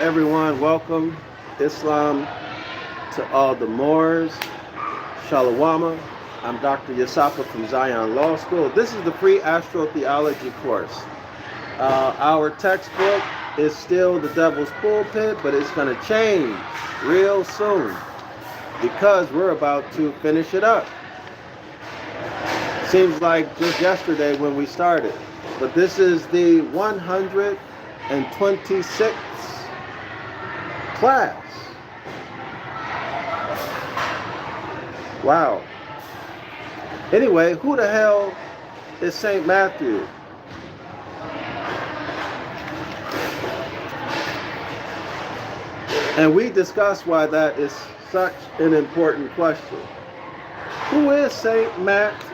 Everyone, welcome Islam to all the Moors. Shalawama. I'm Dr. Yasafa from Zion Law School. This is the free astrotheology course. Our textbook is still the Devil's Pulpit, but it's going to change real soon because we're about to finish it up. Seems like just yesterday when we started, but this is the 126th class. Wow. Anyway, who the hell is St. Matthew? And we discussed why that is such an important question. Who is St. Matthew?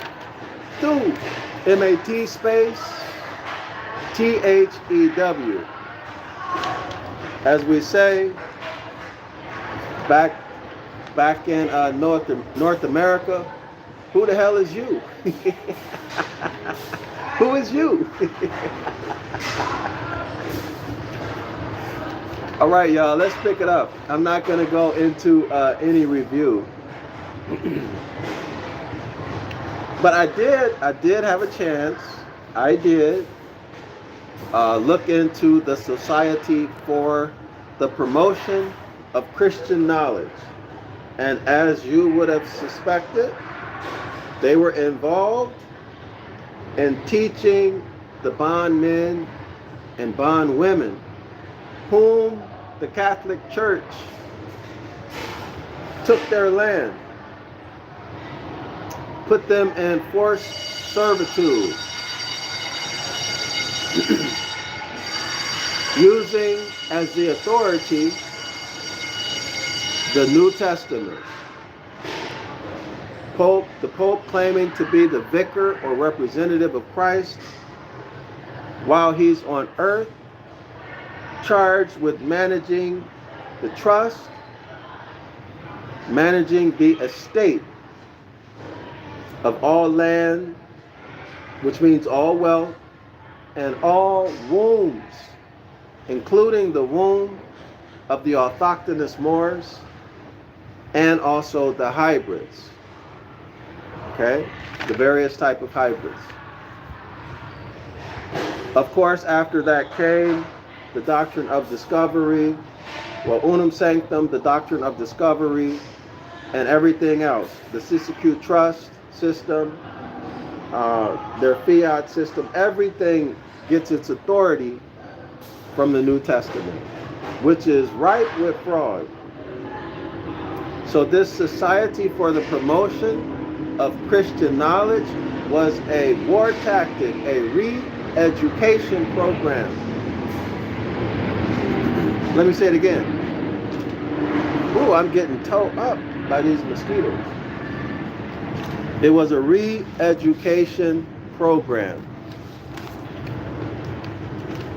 M-A-T space T-H-E-W. As we say, back in North America, who the hell is you? Who is you? All right, y'all, let's pick it up. I'm not going to go into any review. But I did have a chance. I did look into the Society for the Promotion of Christian Knowledge. And as you would have suspected, they were involved in teaching the bondmen and bondwomen whom the Catholic Church took their land, put them in forced servitude, using as the authority the New Testament. The Pope claiming to be the vicar or representative of Christ while he's on earth, charged with managing the trust, managing the estate of all land, which means all wealth, and all wombs, including the womb of the autochthonous Moors and also the hybrids. Okay, the various type of hybrids. Of course, after that came the doctrine of discovery, unum sanctum, the doctrine of discovery, and everything else. The Siskiyou Trust system, their fiat system, everything gets its authority from the New Testament, which is ripe with fraud. So this Society for the Promotion of Christian Knowledge was a war tactic, a re-education program. Let me say it again. Ooh, I'm getting towed up by these mosquitoes. It was a re-education program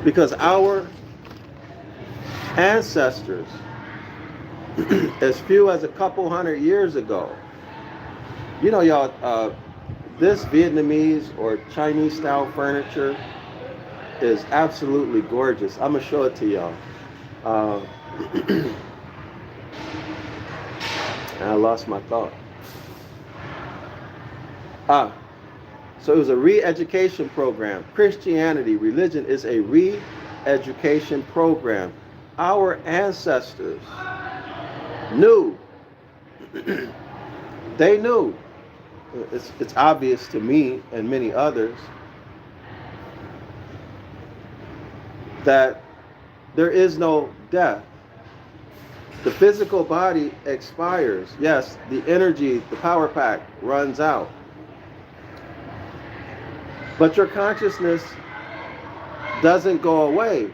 because our ancestors, as few as a couple hundred years ago, you know, y'all, this Vietnamese or Chinese style furniture is absolutely gorgeous. I'm gonna show it to y'all. I lost my thought. So it was a re-education program. Christianity, religion is a re-education program. Our ancestors knew, they knew, it's obvious to me and many others, that there is no death. The physical body expires. Yes, the energy, the power pack runs out. But your consciousness doesn't go away.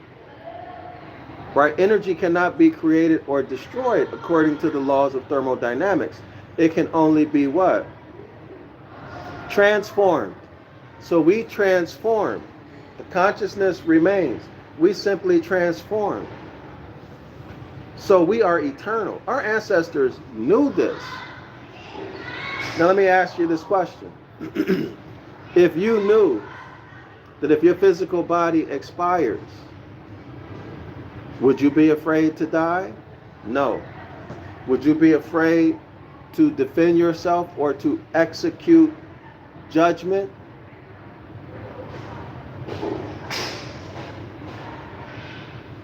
Right? Energy cannot be created or destroyed according to the laws of thermodynamics. It can only be what? Transformed. So we transform. The consciousness remains. We simply transform. So we are eternal. Our ancestors knew this. Now let me ask you this question. If you knew that if your physical body expires, Would you be afraid to die? No. Would you be afraid to defend yourself or to execute judgment?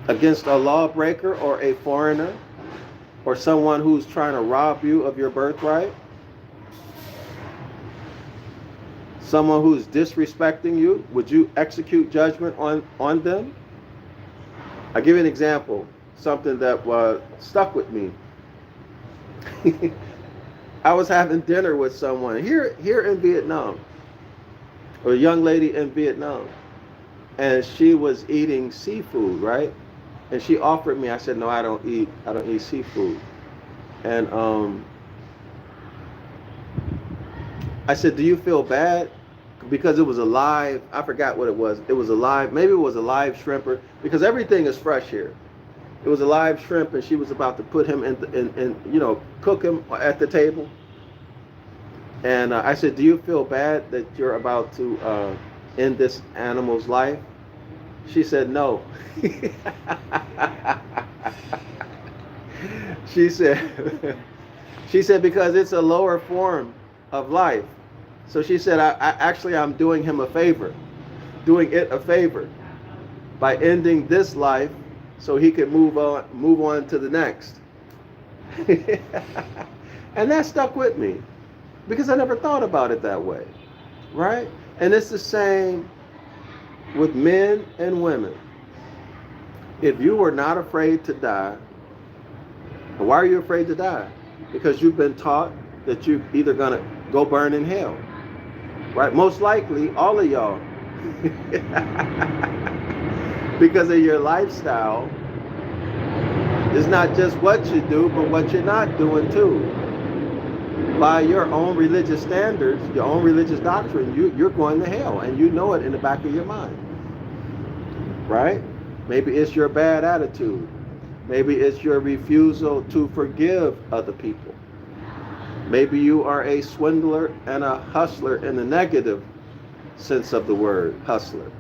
Against a lawbreaker or a foreigner or someone who's trying to rob you of your birthright? Someone who's disrespecting you, would you execute judgment on them? I'll give you an example, something that stuck with me. I was having dinner with someone here in Vietnam, or a young lady in Vietnam, and she was eating seafood, right? And she offered me. I said, no, I don't eat seafood. And I said, do you feel bad? Because it was a live, I forgot what it was. It was a live, maybe it was a live shrimper, because everything is fresh here. It was a live shrimp, and she was about to put him in cook him at the table. And I said, do you feel bad that you're about to end this animal's life? She said, no. She said, because it's a lower form of life. So she said, I'm doing him a favor, doing it a favor by ending this life so he could move on to the next. And that stuck with me because I never thought about it that way, right? And it's the same with men and women. If you were not afraid to die, why are you afraid to die? Because you've been taught that you're either going to go burn in hell, right? Most likely, all of y'all. Because of your lifestyle. It's not just what you do, but what you're not doing too. By your own religious standards, your own religious doctrine, you're going to hell, and you know it in the back of your mind, right? Maybe it's your bad attitude. Maybe it's your refusal to forgive other people. Maybe you are a swindler and a hustler in the negative sense of the word, hustler.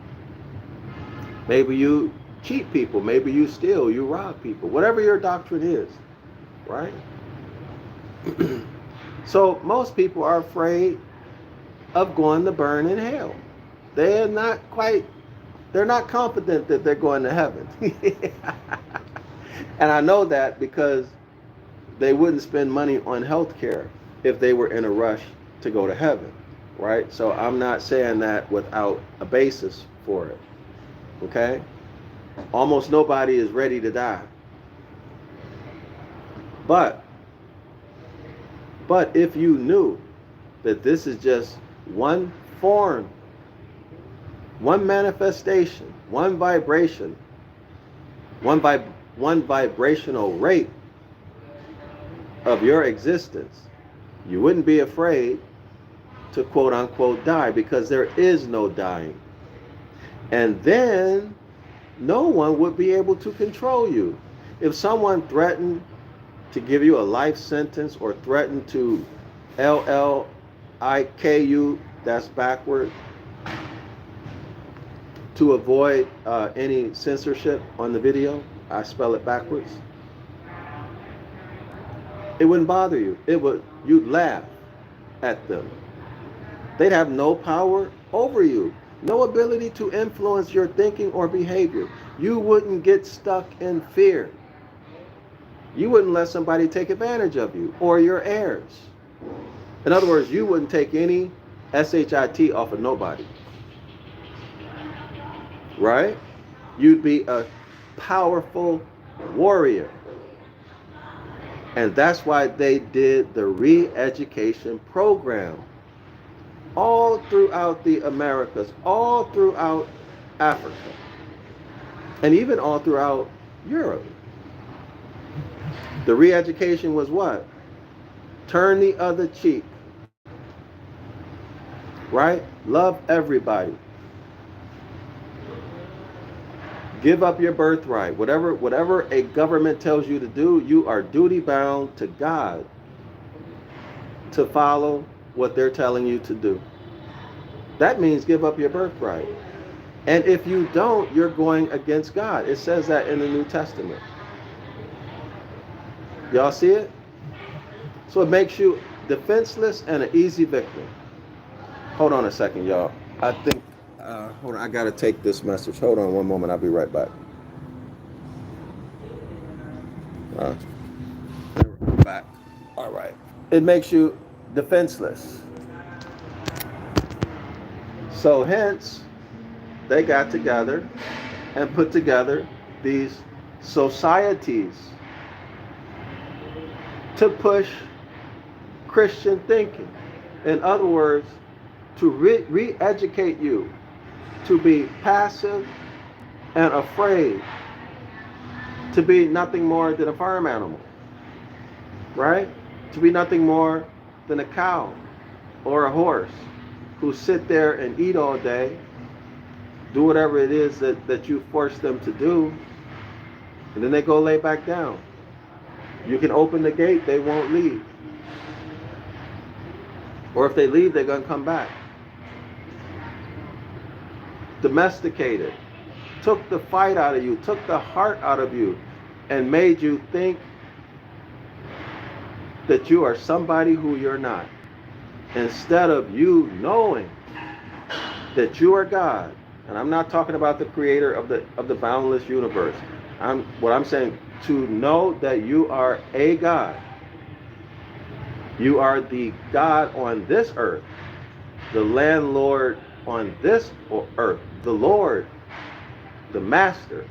Maybe you cheat people. Maybe you steal, you rob people. Whatever your doctrine is, right? So most people are afraid of going to burn in hell. They're not confident that they're going to heaven. And I know that because they wouldn't spend money on health care if they were in a rush to go to heaven, right? So I'm not saying that without a basis for it, okay? Almost nobody is ready to die. But if you knew that this is just one form, one manifestation, one vibration, one vibrational rate of your existence, you wouldn't be afraid to quote unquote die, because there is no dying. And then no one would be able to control you. If someone threatened to give you a life sentence or threatened to LLIKU, that's backward, to avoid any censorship on the video, I spell it backwards, it wouldn't bother you. You'd laugh at them. They'd have no power over you, no ability to influence your thinking or behavior. You wouldn't get stuck in fear. You wouldn't let somebody take advantage of you or your heirs. In other words, you wouldn't take any SHIT off of nobody. Right? You'd be a powerful warrior. And that's why they did the re-education program all throughout the Americas, all throughout Africa, and even all throughout Europe. The re-education was what? Turn the other cheek. Right? Love everybody. Give up your birthright. Whatever a government tells you to do, you are duty bound to God to follow what they're telling you to do. That means give up your birthright. And if you don't, you're going against God. It says that in the New Testament. Y'all see it? So it makes you defenseless and an easy victim. Hold on a second, y'all. I think, hold on, I got to take this message. Hold on one moment. I'll be right back. I'm back. All right. It makes you defenseless. So hence, they got together and put together these societies to push Christian thinking. In other words, to re-educate you to be passive and afraid, to be nothing more than a farm animal, right? To be nothing more than a cow or a horse who sit there and eat all day, do whatever it is that you force them to do, and then they go lay back down. You can open the gate, they won't leave. Or if they leave, they're going to come back. Domesticated, took the fight out of you, took the heart out of you, and made you think that you are somebody who you're not. Instead of you knowing that you are God. And I'm not talking about the creator of the boundless universe. What I'm saying, to know that you are a God. You are the God on this earth, the landlord on this earth, the Lord, the Master,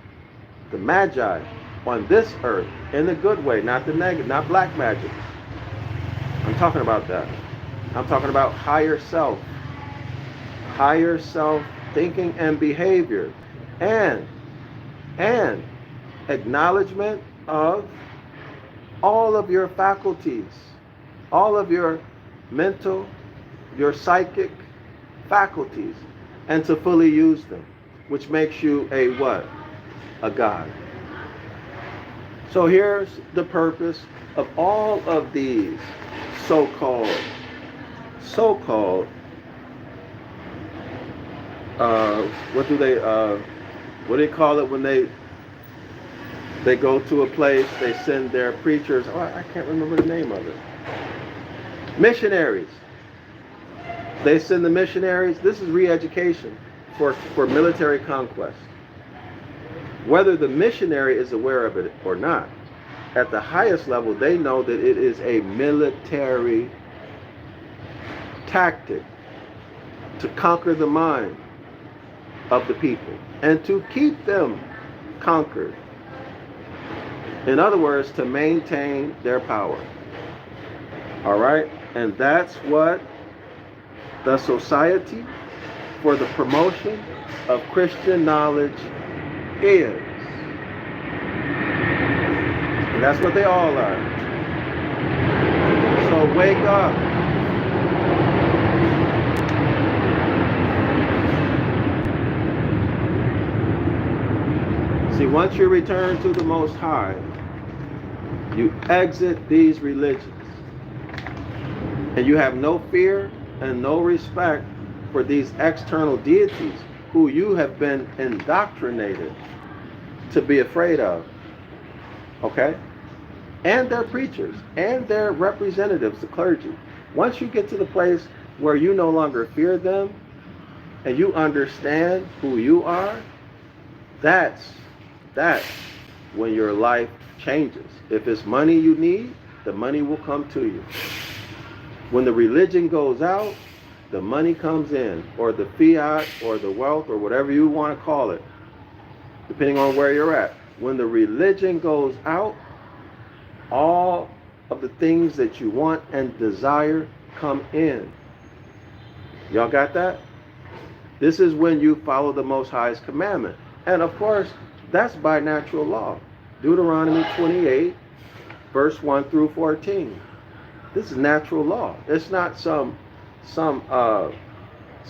the Magi on this earth, in the good way, not the negative, not black magic. I'm talking about that. I'm talking about higher self thinking and behavior, and acknowledgement of all of your faculties, all of your mental, your psychic faculties, and to fully use them, which makes you a what? A God. So here's the purpose of all of these so-called, what do they call it when they go to a place, they send their preachers, I can't remember the name of it. Missionaries. They send the missionaries. This is re-education for military conquest. Whether the missionary is aware of it or not, at the highest level, they know that it is a military tactic to conquer the mind of the people and to keep them conquered. In other words, to maintain their power. All right? And that's what the Society for the Promotion of Christian Knowledge is. And that's what they all are. So wake up. See, once you return to the Most High, you exit these religions. And you have no fear and no respect for these external deities who you have been indoctrinated to be afraid of. Okay? And their preachers and their representatives, the clergy. Once you get to the place where you no longer fear them and you understand who you are, that's when your life changes. If it's money you need, the money will come to you. When the religion goes out, the money comes in, or the fiat, or the wealth, or whatever you want to call it, depending on where you're at. When the religion goes out, all of the things that you want and desire come in. Y'all got that? This is when you follow the Most High's commandment. And of course, that's by natural law. Deuteronomy 28, verse 1 through 14. This is natural law. It's not some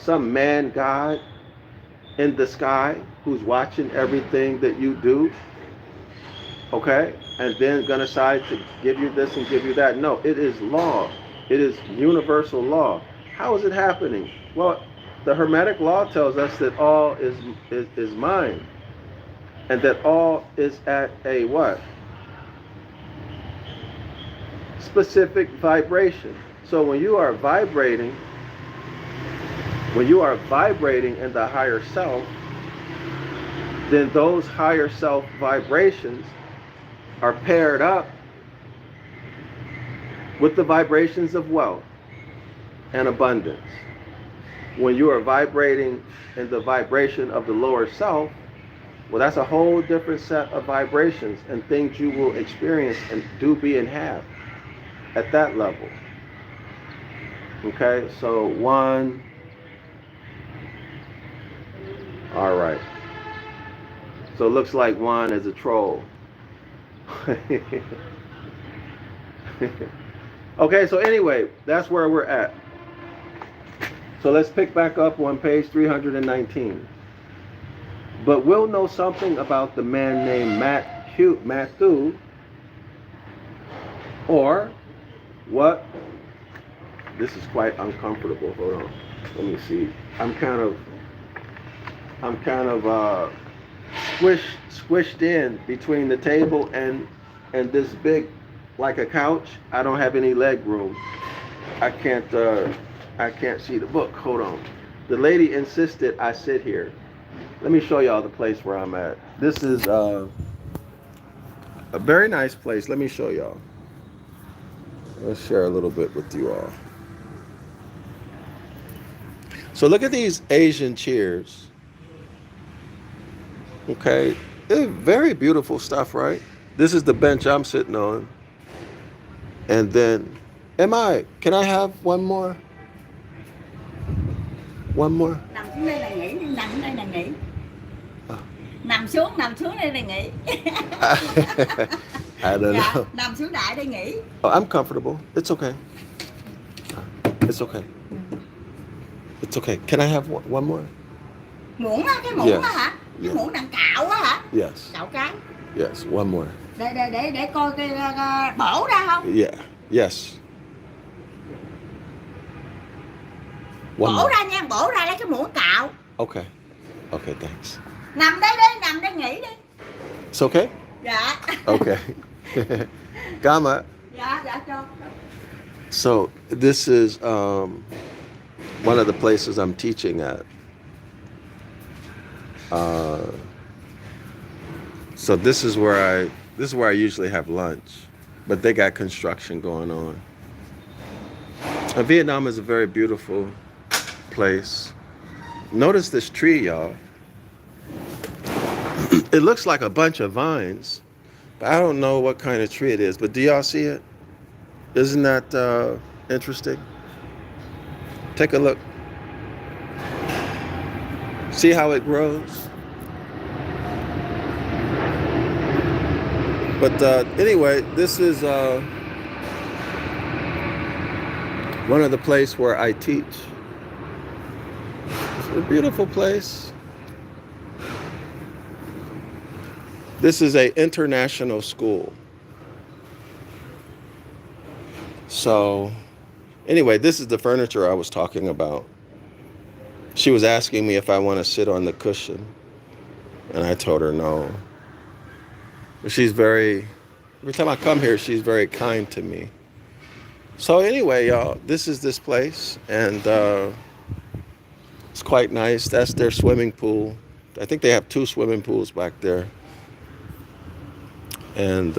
man God in the sky who's watching everything that you do, okay, and then gonna decide to give you this and give you that. No, it is law. It is universal law. How is it happening? Well, The Hermetic law tells us that all is mind, and that all is at a what? Specific vibration. So when you are vibrating in the higher self, then those higher self vibrations are paired up with the vibrations of wealth and abundance. When you are vibrating in the vibration of the lower self, well, that's a whole different set of vibrations and things you will experience and do, be, and have at that level. Okay, so 1. All right. So it looks like 1 is a troll. Okay, so anyway, that's where we're at. So let's pick back up on page 319. But we'll know something about the man named Matthew, or what? This is quite uncomfortable. Hold on. Let me see. I'm kind of squished in between the table and this big, like a couch. I don't have any leg room. I can't see the book. Hold on. The lady insisted I sit here. Let me show y'all the place where I'm at. This is a very nice place. Let me show y'all. Let's share a little bit with you all. So look at these Asian chairs. Okay, they're very beautiful stuff, right? This is the bench I'm sitting on. And then, can I have one more? One more? Nằm xuống đây là nghỉ, nằm đây là nghỉ. Nằm xuống đây là nghỉ. I don't know. Nằm xuống đại đây nghỉ. Oh, I'm comfortable. It's okay. It's okay. It's okay. Can I have one more? Muỗng á, cái muỗng á hả? Cái muỗng đằng cạo á hả? Yes. Cạo cái. Yes, one more. Để coi cái bổ ra không? Yeah. Yes. Bổ ra nha, bổ ra lấy cái muỗng cạo. Okay. Okay, thanks. Nằm đây nghỉ đi. It's okay? Dạ. Okay. Gama. Dạ cho. So this is one of the places I'm teaching at. So this is where I usually have lunch, but they got construction going on. Vietnam is a very beautiful place. Notice this tree, y'all. It looks like a bunch of vines, but I don't know what kind of tree it is. But do y'all see it? Isn't that interesting? Take a look. See how it grows? But anyway, this is one of the places where I teach. It's a beautiful place. This is an international school. So anyway, this is the furniture I was talking about. She was asking me if I want to sit on the cushion, and I told her no. But every time I come here, she's very kind to me. So anyway, y'all, this is this place, and it's quite nice. That's their swimming pool. I think they have 2 swimming pools back there. And,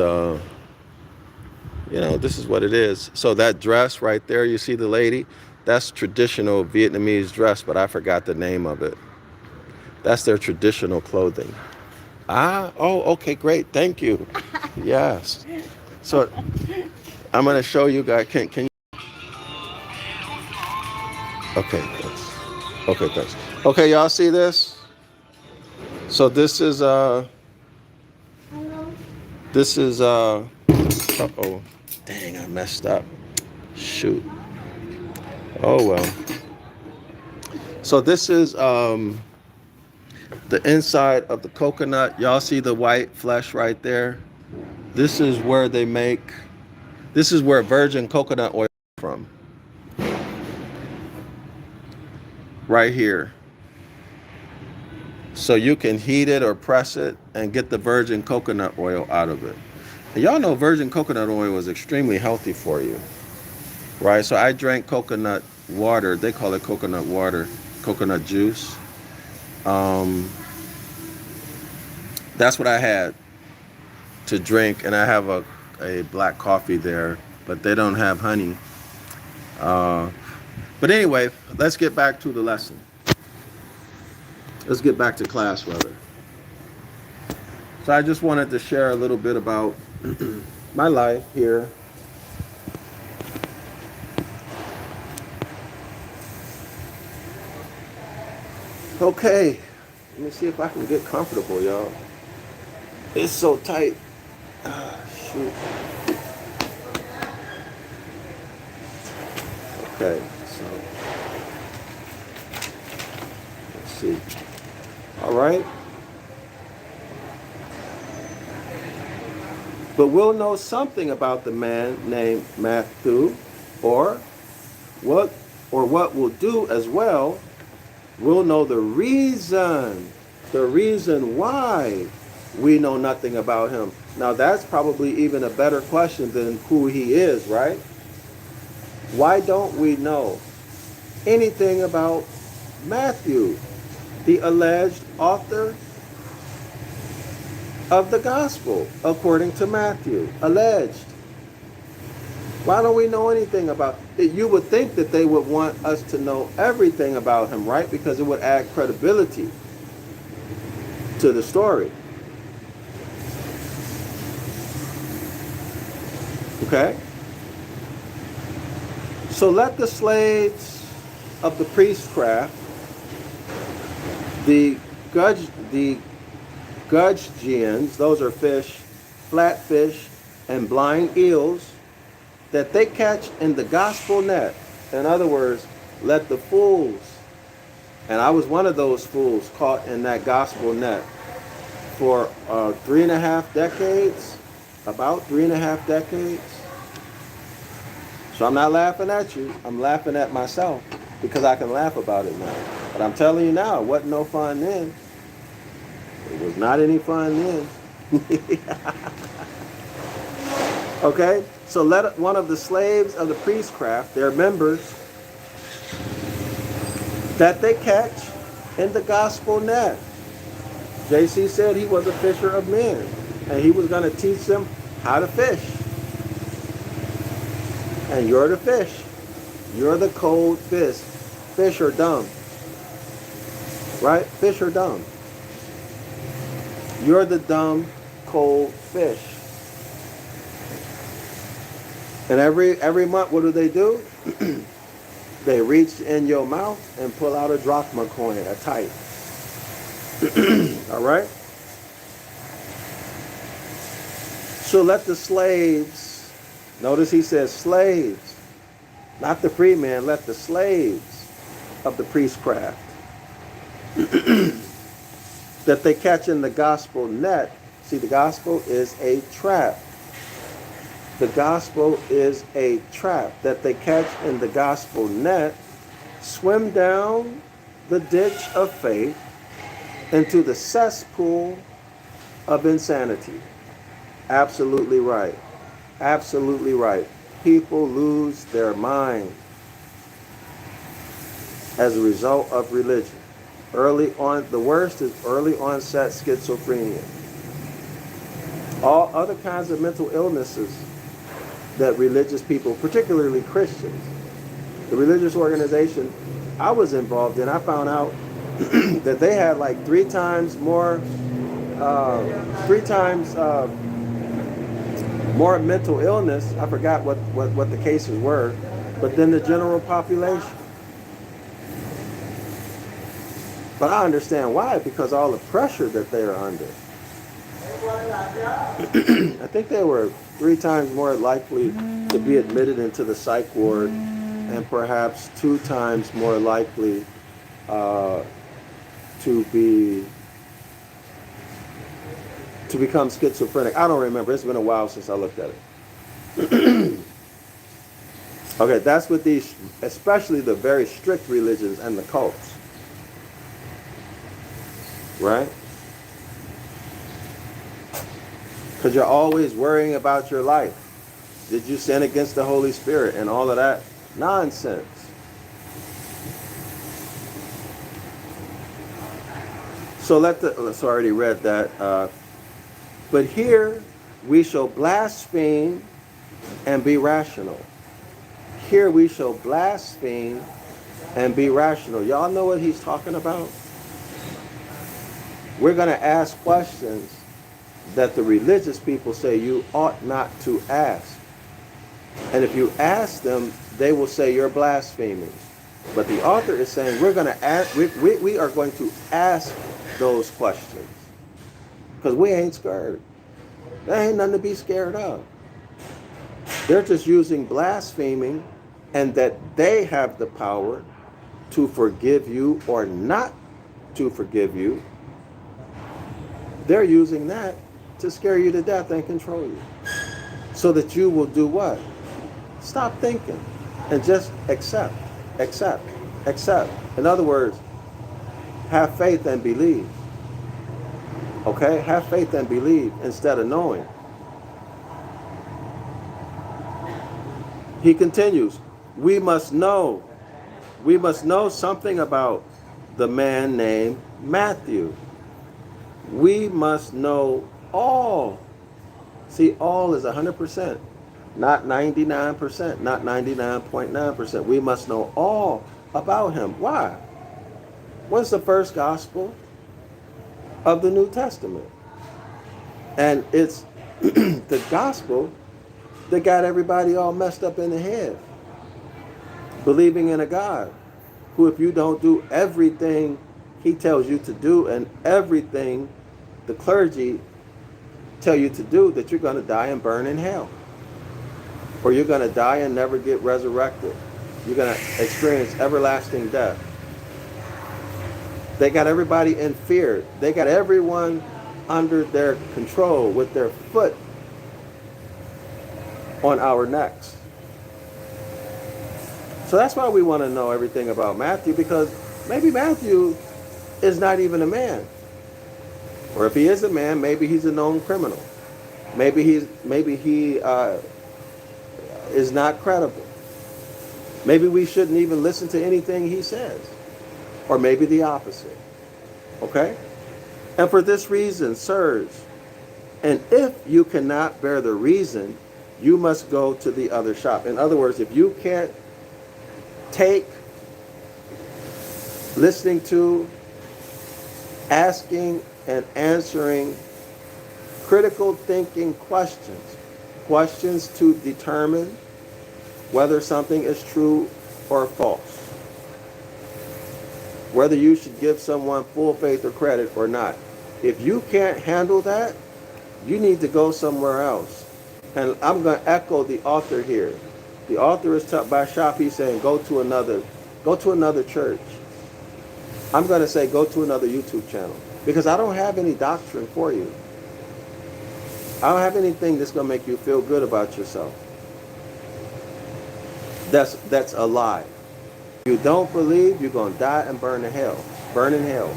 this is what it is. So that dress right there, you see the lady? That's traditional Vietnamese dress, but I forgot the name of it. That's their traditional clothing. Okay, great. Thank you. Yes. So I'm going to show you guys. Can you? Okay, thanks. Okay, thanks. Okay, y'all see this? So this is uh-oh. Dang, I messed up. Shoot. Oh well. So this is the inside of the coconut. Y'all see the white flesh right there? This is where virgin coconut oil is from. right here. So you can heat it or press it and get the virgin coconut oil out of it. And y'all know virgin coconut oil is extremely healthy for you, right? So I drank coconut water. They call it coconut water, coconut juice. That's what I had to drink, and I have a black coffee there, but they don't have honey. But anyway, let's get back to the lesson. Let's get back to class, rather. So I just wanted to share a little bit about my life here. Okay, let me see if I can get comfortable, y'all. It's so tight. Shoot. Okay, so let's see. All right. But we'll know something about the man named Matthew, or what we'll do as well. We'll know the reason why we know nothing about him. Now that's probably even a better question than who he is, right? Why don't we know anything about Matthew, the alleged author of the gospel, according to Matthew? Alleged. Why don't we know anything about it? You would think that they would want us to know everything about him, right? Because it would add credibility to the story. Okay? So let the slaves of the priestcraft, the gudgeons, those are fish, flatfish, and blind eels, that they catch in the gospel net. In other words, let the fools, and I was one of those fools caught in that gospel net for 3.5 decades, about 3.5 decades. So I'm not laughing at you, I'm laughing at myself, because I can laugh about it now. But I'm telling you now, it wasn't no fun then. It was not any fun then. Okay, so let one of the slaves of the priestcraft, their members, that they catch in the gospel net. JC said he was a fisher of men, and he was going to teach them how to fish. And you're the fish. You're the cold fish. Fish are dumb. Right? Fish are dumb. You're the dumb, cold fish. And every month, what do? They reach in your mouth and pull out a drachma coin, a tithe. All right? So let the slaves, notice he says slaves, not the free man, let the slaves of the priestcraft, that they catch in the gospel net. See, the gospel is a trap. The gospel is a trap that they catch in the gospel net, swim down the ditch of faith into the cesspool of insanity. Absolutely right. Absolutely right. People lose their mind as a result of religion. Early on, the worst is early onset schizophrenia. All other kinds of mental illnesses that religious people, particularly Christians, the religious organization I was involved in, I found out that they had like three times more mental illness. I forgot what the cases were, but than the general population. But I understand why, because all the pressure that they are under. I think they were 3 times more likely to be admitted into the psych ward, and perhaps 2 times more likely to become schizophrenic. I don't remember. It's been a while since I looked at it. Okay, that's with these, especially the very strict religions and the cults. right? Because you're always worrying about your life. Did you sin against the Holy Spirit and all of that nonsense? So let's already read that. But here we shall blaspheme and be rational. Here we shall blaspheme and be rational. Y'all know what he's talking about? We're going to ask questions that the religious people say you ought not to ask. And if you ask them, they will say you're blaspheming. But the author is saying we're going to ask, we are going to ask those questions. Because we ain't scared. There ain't nothing to be scared of. They're just using blaspheming and that they have the power to forgive you or not to forgive you. They're using that to scare you to death and control you. So that you will do what? Stop thinking and just accept. In other words, have faith and believe. Okay? Have faith and believe instead of knowing. He continues, we must know something about the man named Matthew. We must know all. See, all is 100%, not 99%, not 99.9%. We must know all about him. Why? What's the first gospel of the New Testament? And it's the gospel that got everybody all messed up in the head. Believing in a God who, if you don't do everything he tells you to do and everything the clergy tell you to do, that you're going to die and burn in hell. Or you're going to die and never get resurrected. You're going to experience everlasting death. They got everybody in fear. They got everyone under their control with their foot on our necks. So that's why we want to know everything about Matthew, because maybe Matthew is not even a man. Or if he is a man, maybe he's a known criminal. Maybe he is not credible. Maybe we shouldn't even listen to anything he says. Or maybe the opposite. Okay? And for this reason, sirs, and if you cannot bear the reason, you must go to the other shop. In other words, if you can't take listening to, asking, and answering critical thinking questions to determine whether something is true or false, whether you should give someone full faith or credit or not. If you can't handle that, you need to go somewhere else. And I'm going to echo the author here. The author is taught by Shafi saying, go to another church. I'm going to say, go to another YouTube channel. Because I don't have any doctrine for you. I don't have anything that's going to make you feel good about yourself. That's a lie. If you don't believe, you're going to die and burn in hell.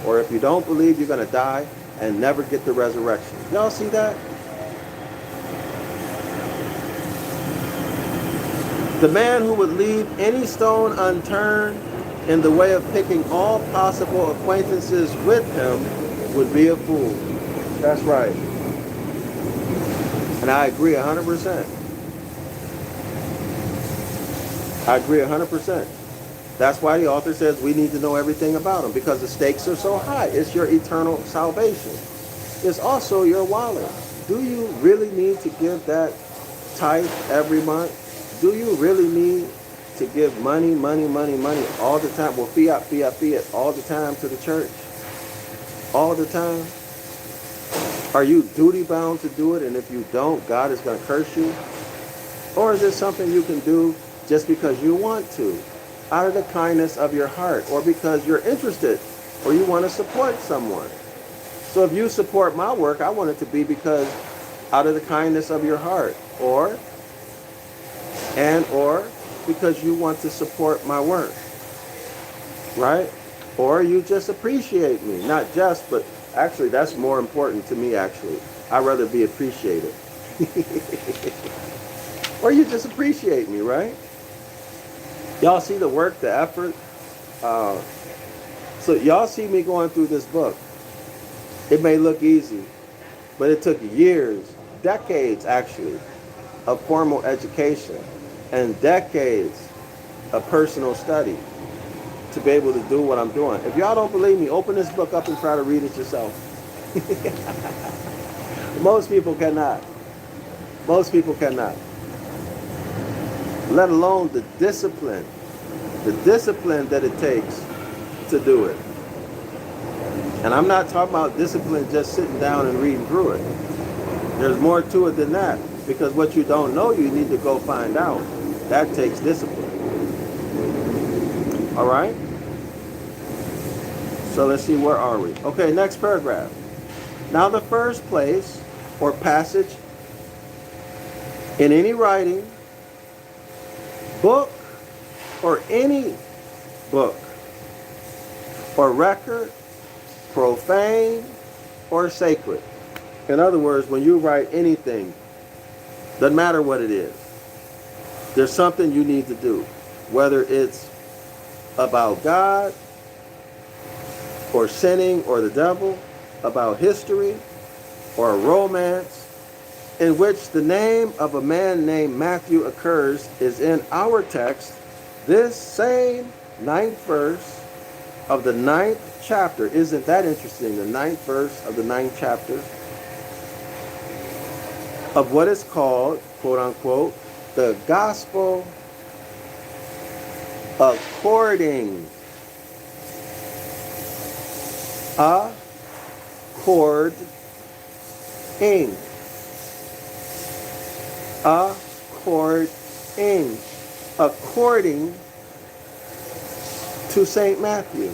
Or if you don't believe, you're going to die and never get the resurrection. Y'all see that? The man who would leave any stone unturned in the way of picking all possible acquaintances with him would be a fool. That's right. And I agree 100%. I agree 100%. That's why the author says we need to know everything about him, because the stakes are so high. It's your eternal salvation. It's also your wallet. Do you really need to give that tithe every month? Do you really need to give money all the time? Well, fiat all the time to the church? All the time? Are you duty bound to do it, and if you don't, God is going to curse you? Or is it something you can do just because you want to, out of the kindness of your heart, or because you're interested, or you want to support someone? So if you support my work, I want it to be because out of the kindness of your heart, or because you want to support my work, right? Or you just appreciate me, not just, but Actually, that's more important to me, actually. I'd rather be appreciated. Or you just appreciate me, right? Y'all see the work, the effort? So y'all see me going through this book. It may look easy, but it took years, decades actually, of formal education and decades of personal study to be able to do what I'm doing. If y'all don't believe me, open this book up and try to read it yourself. Most people cannot. Most people cannot. Let alone the discipline that it takes to do it. And I'm not talking about discipline just sitting down and reading through it. There's more to it than that, because what you don't know, you need to go find out. That takes discipline. All right? So let's see, where are we? Okay, next paragraph. Now the first place or passage in any writing, book, or any book, or record, profane or sacred. In other words, when you write anything, doesn't matter what it is, there's something you need to do. Whether it's about God, or sinning, or the devil, about history, or a romance, in which the name of a man named Matthew occurs, is in our text, this same 9th verse of the 9th chapter. Isn't that interesting? The 9th verse of the 9th chapter of what is called, quote unquote, the gospel according. According. According to St. Matthew.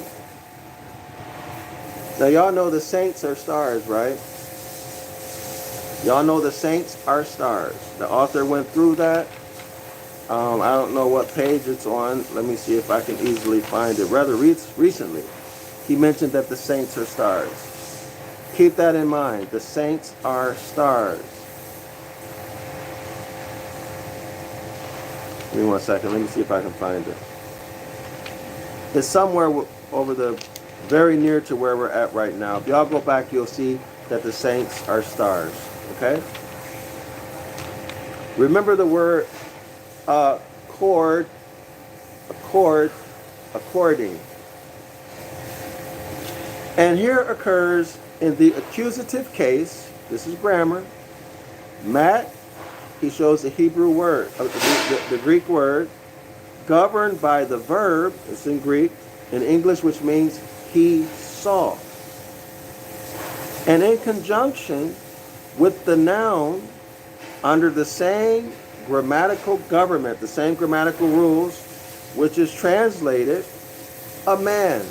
Now y'all know the saints are stars, right? Y'all know the saints are stars. The author went through that. I don't know what page it's on. Let me see if I can easily find it. Rather recently, he mentioned that the saints are stars. Keep that in mind. The saints are stars. Give me 1 second. Let me see if I can find it. It's somewhere over the very near to where we're at right now. If y'all go back, you'll see that the saints are stars. Okay? Remember the word according. And here occurs in the accusative case, this is grammar, Matt, he shows the Hebrew word, the Greek word, governed by the verb, it's in Greek, in English, which means he saw. And in conjunction with the noun, under the same grammatical government, the same grammatical rules, which is translated, a man.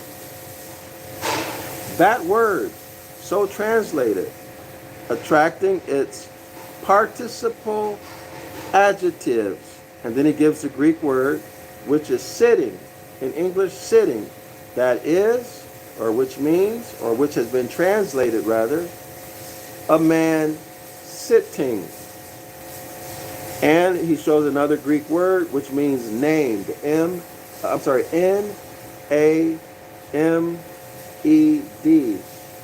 That word, so translated, attracting its participle adjectives. And then he gives the Greek word, which is sitting. In English, sitting. That is, or which means, or which has been translated rather, a man sitting. And he shows another Greek word, which means named. N-A-M-E-D.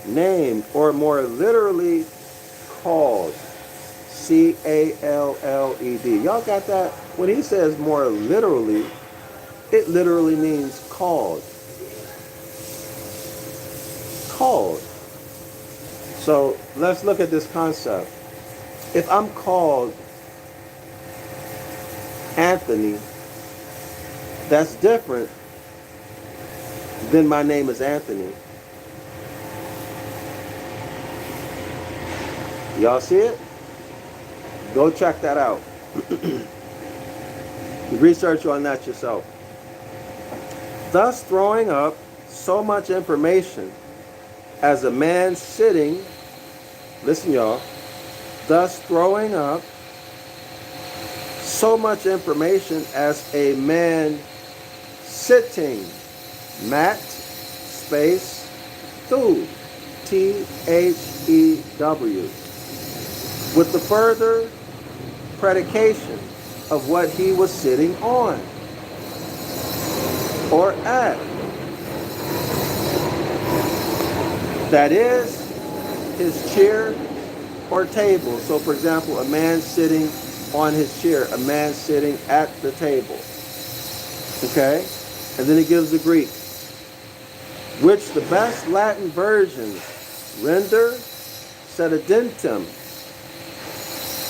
Named, or more literally, called. C-A-L-L-E-D. Y'all got that? When he says more literally, it literally means called. Called. So let's look at this concept. If I'm called Anthony, that's different than my name is Anthony. Y'all see it? Go check that out. Research on that yourself. Thus throwing up so much information as a man sitting, listen y'all, thus throwing up so much information as a man sitting, mat, space, thu, with the further predication of what he was sitting on or at. That is his chair or table. So for example, a man sitting on his chair, a man sitting at the table. Okay? And then he gives the Greek, which the best Latin versions render sedientum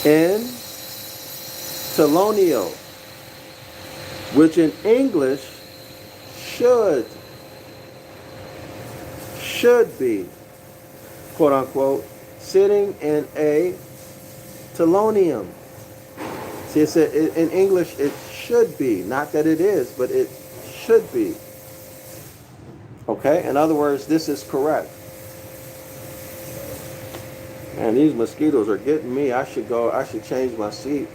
in telonio, which in English should be, quote unquote, sitting in a telonium. See, it said in English it should be, not that it is, but it should be. Okay, in other words, this is correct. And these mosquitoes are getting me. I should change my seat.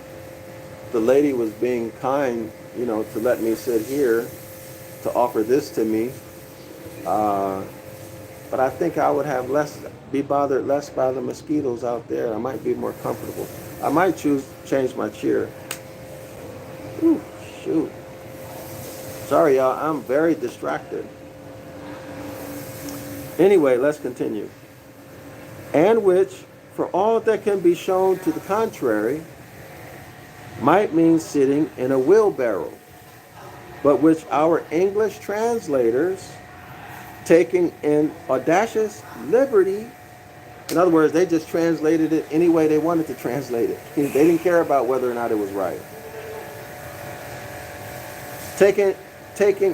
The lady was being kind, to let me sit here, to offer this to me. But I think I would have be bothered less by the mosquitoes out there. I might be more comfortable. I might change my chair. Ooh, shoot. Sorry, y'all. I'm very distracted. Anyway, let's continue. And which, for all that can be shown to the contrary, might mean sitting in a wheelbarrow, but which our English translators, taking an audacious liberty, in other words, they just translated it any way they wanted to translate it. They didn't care about whether or not it was right. Taking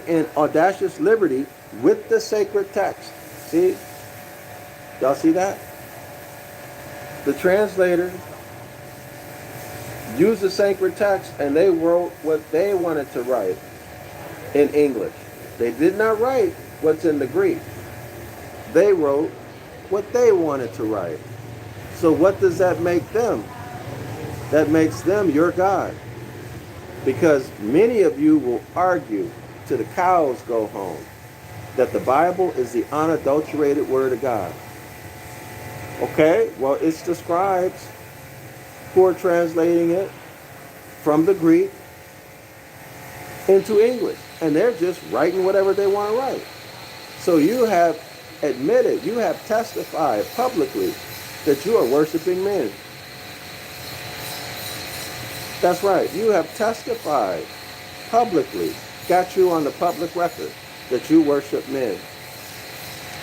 an audacious liberty with the sacred text. See? Y'all see that? The translators used the sacred text and they wrote what they wanted to write in English. They did not write what's in the Greek. They wrote what they wanted to write. So what does that make them? That makes them your God. Because many of you will argue till the cows go home that the Bible is the unadulterated Word of God. Okay, well, it's the scribes who are translating it from the Greek into English. And they're just writing whatever they want to write. So you have admitted, you have testified publicly that you are worshiping men. That's right. You have testified publicly, got you on the public record, that you worship men.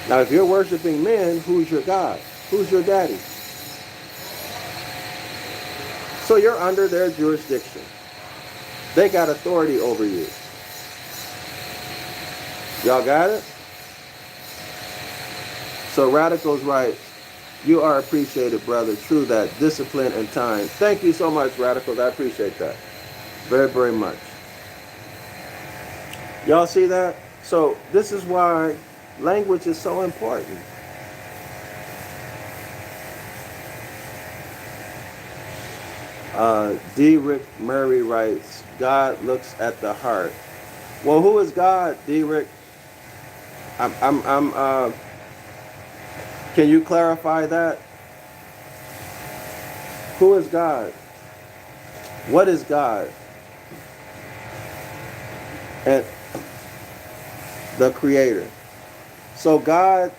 Now, if you're worshiping men, who's your God? Who's your daddy? So you're under their jurisdiction. They got authority over you. Y'all got it? So Radical's right. You are appreciated, brother. True that. Discipline and time. Thank you so much, Radicals. I appreciate that. Very, very much. Y'all see that? So this is why language is so important. D. Rick Murray writes, God looks at the heart. Well, who is God, D. Rick? Can you clarify that? Who is God? What is God? And the Creator. So God,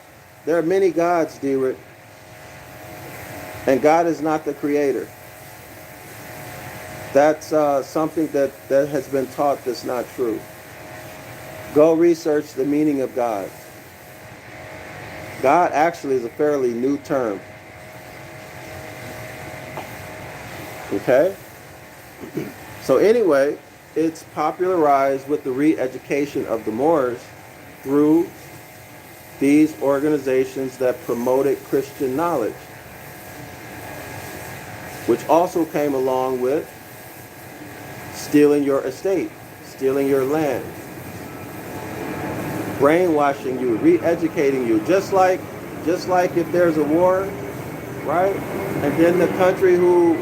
there are many gods, D. Rick. And God is not the Creator. That's something that has been taught that's not true. Go research the meaning of God. God actually is a fairly new term. Okay? So anyway, it's popularized with the re-education of the Moors through these organizations that promoted Christian knowledge, which also came along with stealing your estate, stealing your land, brainwashing you, re-educating you, just like if there's a war, right? And then the country who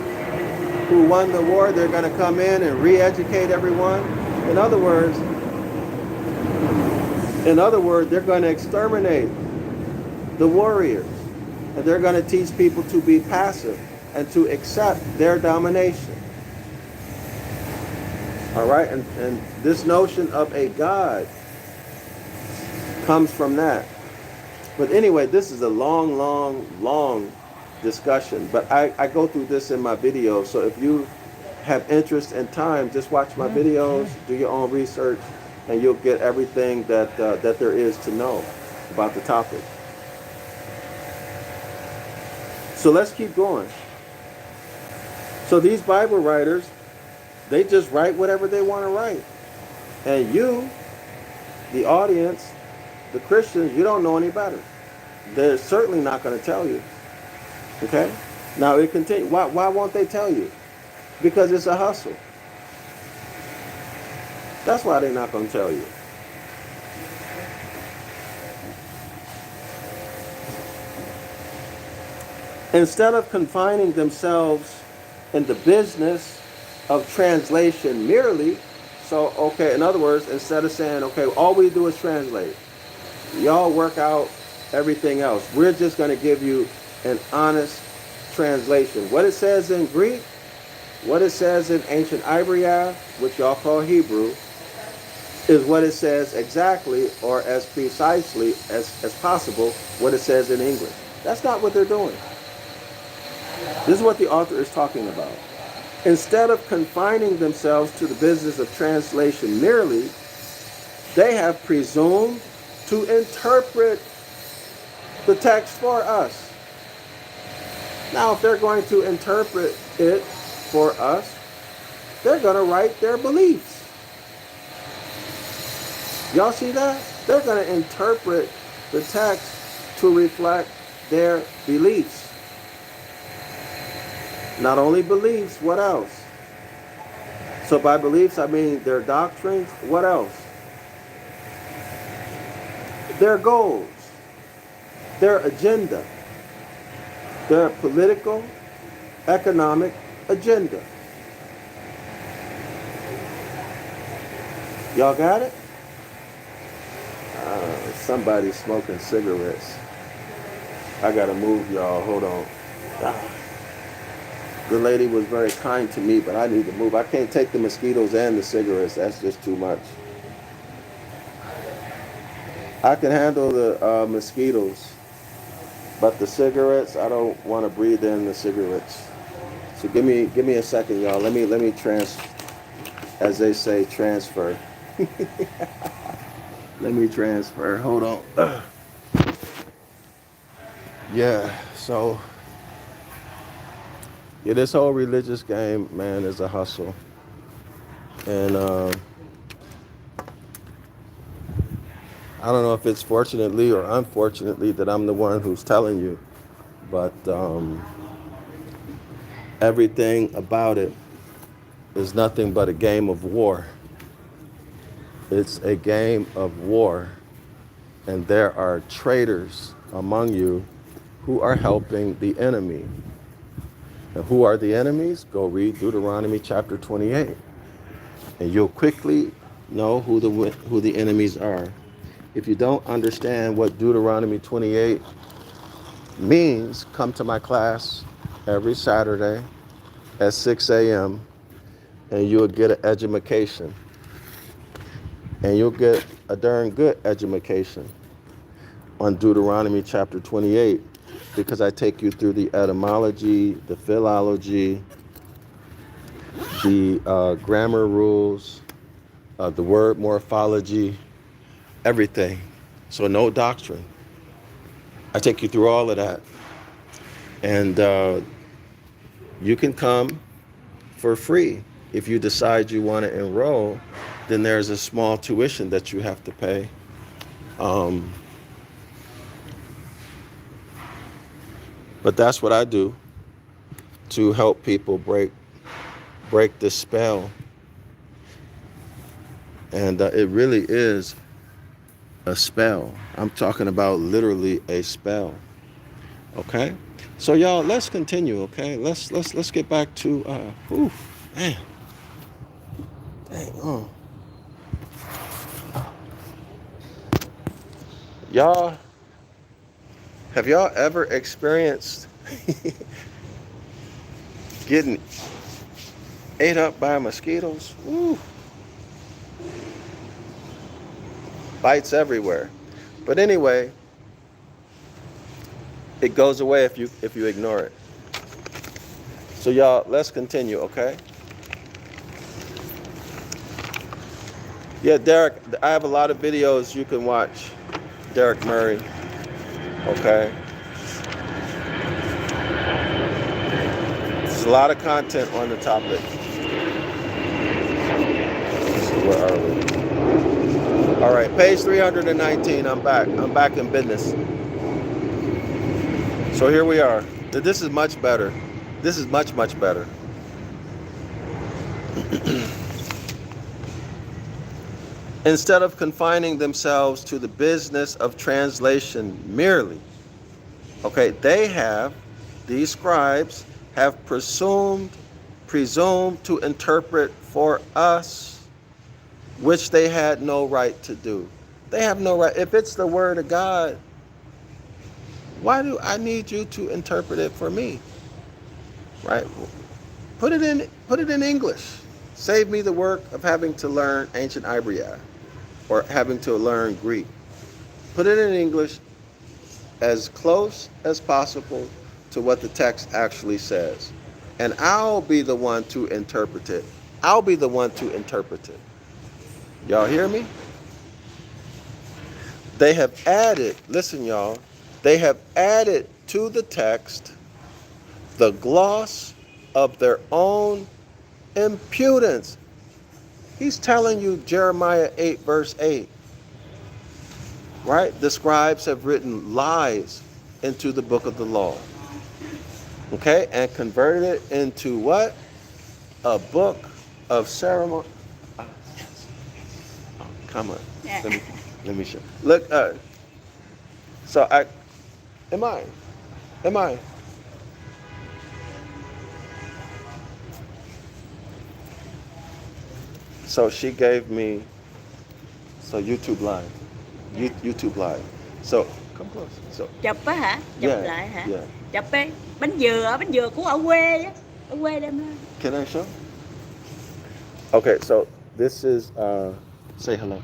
won the war, they're going to come in and re-educate everyone. In other words, they're going to exterminate the warriors. And they're going to teach people to be passive and to accept their domination. All right? And this notion of a God comes from that. But anyway, this is a long discussion. But I go through this in my videos. So if you have interest and time, just watch my videos, do your own research, and you'll get everything that there is to know about the topic. So let's keep going. So these Bible writers, they just write whatever they want to write. And you, the audience, the Christians, you don't know any better. They're certainly not going to tell you. Okay? Now it continues. Why won't they tell you? Because it's a hustle. That's why they're not going to tell you. Instead of confining themselves in the business of translation merely, so, okay, in other words, instead of saying, okay, all we do is translate, y'all work out everything else. We're just going to give you an honest translation. What it says in Greek, what it says in Ancient Ibaryath, which y'all call Hebrew, is what it says exactly, or as precisely as possible, what it says in English. That's not what they're doing. This is what the author is talking about. Instead of confining themselves to the business of translation merely, they have presumed to interpret the text for us. Now, if they're going to interpret it for us, they're going to write their beliefs. Y'all see that? They're going to interpret the text to reflect their beliefs. Not only beliefs, what else? So by beliefs, I mean their doctrines. What else? Their goals, their agenda, their political, economic agenda. Y'all got it? Somebody's smoking cigarettes. I gotta move, y'all. Hold on. The lady was very kind to me, but I need to move. I can't take the mosquitoes and the cigarettes. That's just too much. I can handle the mosquitoes, but the cigarettes, I don't want to breathe in the cigarettes. So give me a second, y'all. Let me as they say, transfer. Let me transfer. Hold on. Yeah. So. Yeah, this whole religious game, man, is a hustle. And I don't know if it's fortunately or unfortunately that I'm the one who's telling you, but everything about it is nothing but a game of war. It's a game of war. And there are traitors among you who are helping the enemy. And who are the enemies? Go read Deuteronomy chapter 28. And you'll quickly know who the enemies are. If you don't understand what Deuteronomy 28 means, come to my class every Saturday at 6 a.m. and you'll get an edumacation. And you'll get a darn good edumacation on Deuteronomy chapter 28. Because I take you through the etymology, the philology, the grammar rules, the word morphology, everything. So no doctrine. I take you through all of that. And you can come for free. If you decide you want to enroll, then there's a small tuition that you have to pay. But that's what I do to help people break this spell. And it really is a spell. I'm talking about literally a spell. Okay? So y'all, let's continue, okay? Let's get back to man. Dang, Y'all, Have y'all ever experienced getting ate up by mosquitoes? Woo. Bites everywhere. But anyway, it goes away if you ignore it. So y'all, let's continue, okay? Yeah, Derek, I have a lot of videos you can watch. Derek Murray, okay? There's a lot of content on the topic. So where are we? All right, page 319, I'm back. I'm back in business. So here we are. This is much better. This is much, much better. Instead of confining themselves to the business of translation merely, okay, these scribes have presumed to interpret for us, which they had no right to do. They have no right. If it's the word of God, why do I need you to interpret it for me? Right? Put it in English. Save me the work of having to learn Ancient Ibaryath or having to learn Greek. Put it in English as close as possible to what the text actually says. And I'll be the one to interpret it. I'll be the one to interpret it. Y'all hear me? They have added, listen y'all, they have added to the text the gloss of their own impudence. He's telling you Jeremiah 8 verse 8. Right? The scribes have written lies into the book of the law. Okay? And converted it into what? A book of ceremony. Oh, come on. Yeah. Let me show. Look, so am I? So she gave me, YouTube Live. YouTube Live. So, come close. So, Chụp á hả? Chụp yeah, lại hả? yeah. Chụp đi. Bánh dừa của ở quê á. Ở quê đem lên. Can I show? Okay, so this is, say hello.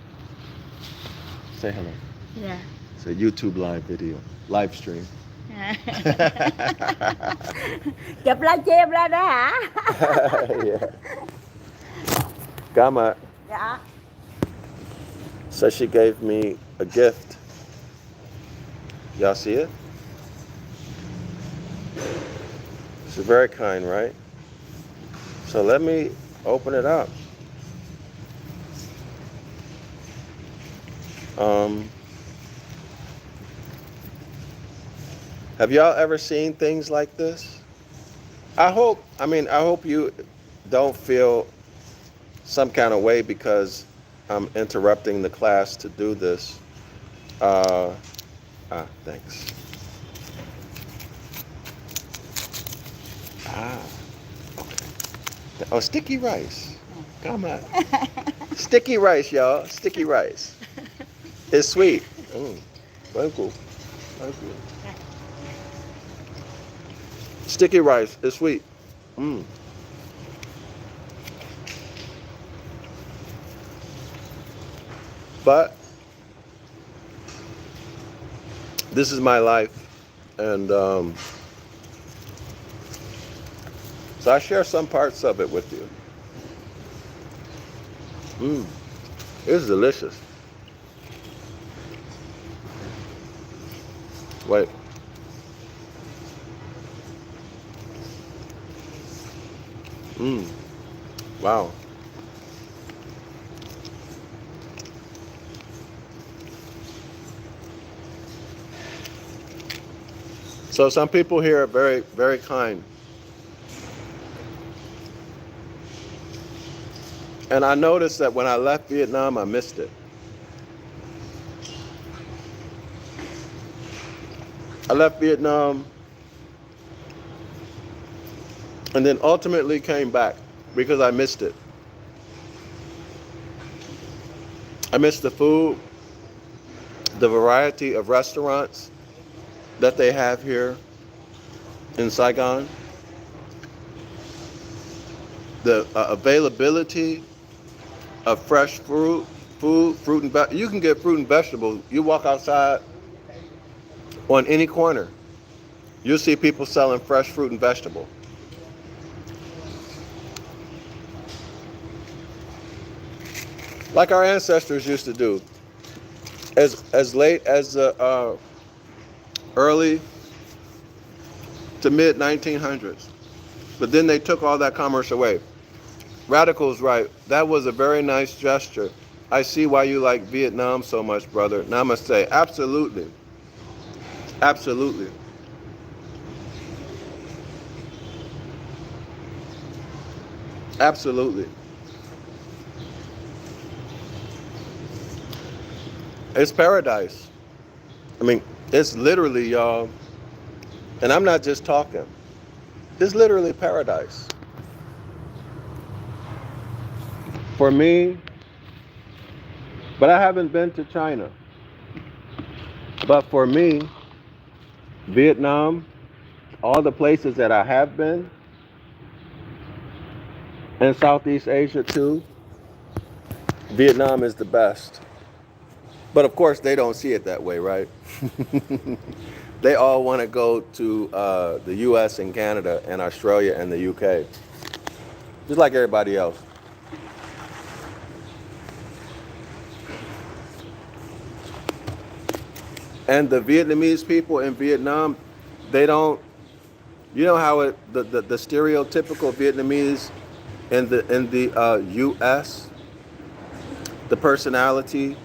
Say hello. Yeah. It's a YouTube Live video, live stream. Chụp live stream lên đó hả? Yeah. Gama. Dạ. So she gave me a gift. Y'all see it? She's very kind, right? So let me open it up. Have y'all ever seen things like this? I hope you don't feel some kind of way because I'm interrupting the class to do this. Thanks. Okay. Oh, sticky rice. Come on. Sticky rice, y'all. Sticky rice. It's sweet. Very cool. Very cool. Sticky rice is sweet. But this is my life, and so I share some parts of it with you. It's delicious. Wait. Wow. So some people here are very, very kind. And I noticed that when I left Vietnam, I missed it. I left Vietnam and then ultimately came back because I missed it. I missed the food, the variety of restaurants, that they have here in Saigon, the availability of fresh fruit and you can get fruit and vegetables. You walk outside on any corner, you'll see people selling fresh fruit and vegetable. Like our ancestors used to do, as late as the early to mid 1900s. But then they took all that commerce away. Radical's right. That was a very nice gesture. I see why you like Vietnam so much, brother. Namaste. Absolutely. Absolutely. Absolutely. It's paradise. I mean, it's literally, y'all, and I'm not just talking. It's literally paradise. For me, but I haven't been to China. But for me, Vietnam, all the places that I have been, and Southeast Asia too, Vietnam is the best. But of course, they don't see it that way, right? They all want to go to the US and Canada and Australia and the UK, just like everybody else. And the Vietnamese people in Vietnam, they don't, you know how the stereotypical Vietnamese in the US, the personality,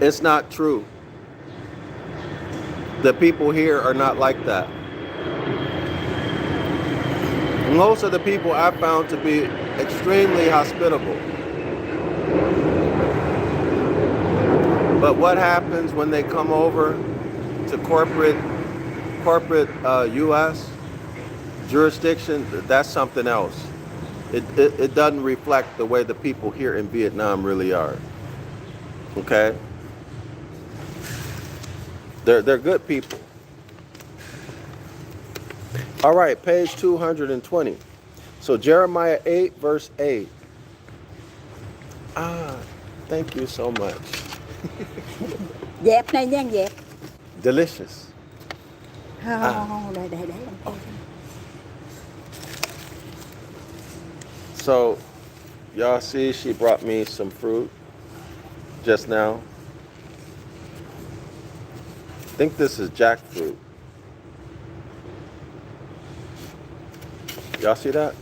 it's not true. The people here are not like that. Most of the people I found to be extremely hospitable. But what happens when they come over to corporate U.S. jurisdiction? That's something else. It doesn't reflect the way the people here in Vietnam really are. Okay? They're good people. All right, page 220. So Jeremiah 8, verse 8. Thank you so much. Dẹp này nha, dẹp. Delicious. Để. So, y'all see she brought me some fruit just now. I think this is jackfruit. Y'all see that?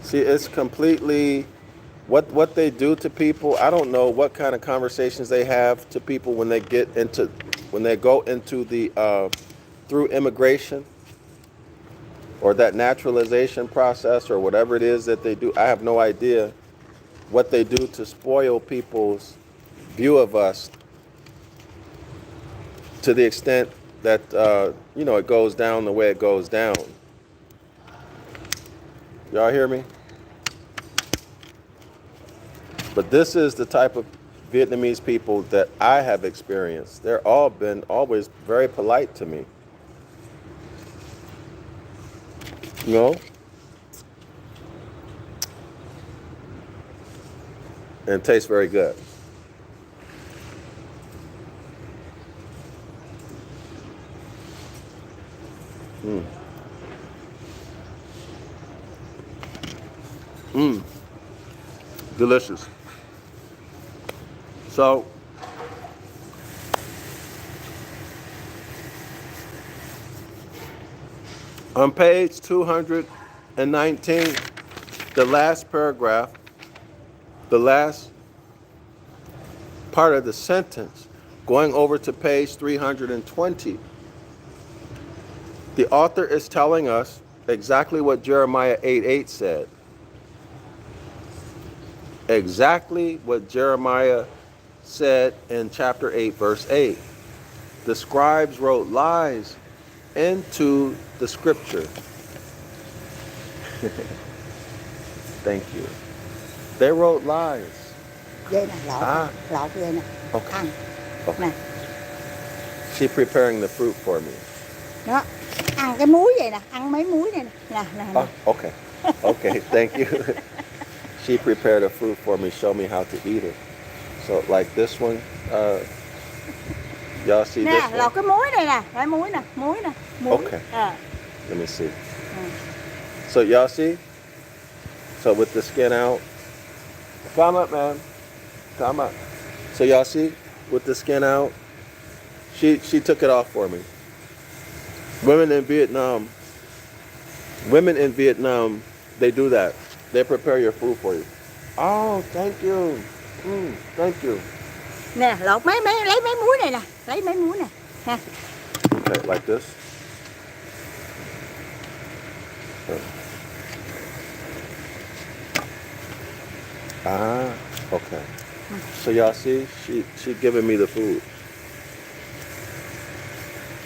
See, it's completely what they do to people. I don't know what kind of conversations they have to people when they go into the through immigration or that naturalization process or whatever it is that they do. I have no idea what they do to spoil people's view of us to the extent that it goes down the way it goes down. Y'all hear me? But this is the type of Vietnamese people that I have experienced. They're all been always very polite to me. You know? And it tastes very good. Delicious. So, on page 219, the last paragraph, the last part of the sentence, going over to page 320, the author is telling us exactly what Jeremiah 8:8 said. Exactly what Jeremiah said in chapter 8, verse 8. The scribes wrote lies into the scripture. Thank you. They wrote lies. Dây này lọt, lọt dây này. Okay. Ăn. Okay. Này. She preparing the fruit for me. Đó, ăn cái muối vậy nè, ăn mấy muối này nè, nè. Oh, okay. Okay, thank you. She prepared a fruit for me, show me how to eat it. So like this one, y'all see Nè, this one? lọc cái muối này nè, cái muối nè, muối. Okay. À. Let me see. So y'all see? So with the skin out. Come up, man. Come up. So y'all see? With the skin out. She took it off for me. Women in Vietnam, they do that. They prepare your food for you. Oh, thank you. Thank you. Nè, lột lấy mấy muối này nè, lấy mấy muối nè. Ha. Okay, like this. Okay. So y'all see, she giving me the food.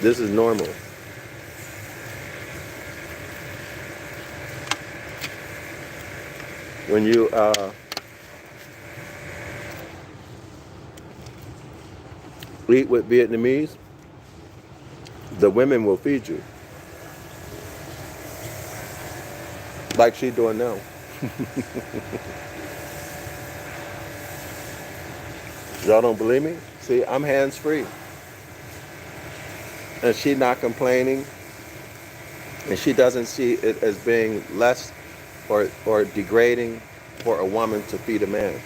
This is normal. When you eat with Vietnamese, the women will feed you. Like she doing now. Y'all don't believe me? See, I'm hands-free. And she not complaining. And she doesn't see it as being less or degrading for a woman to feed a man.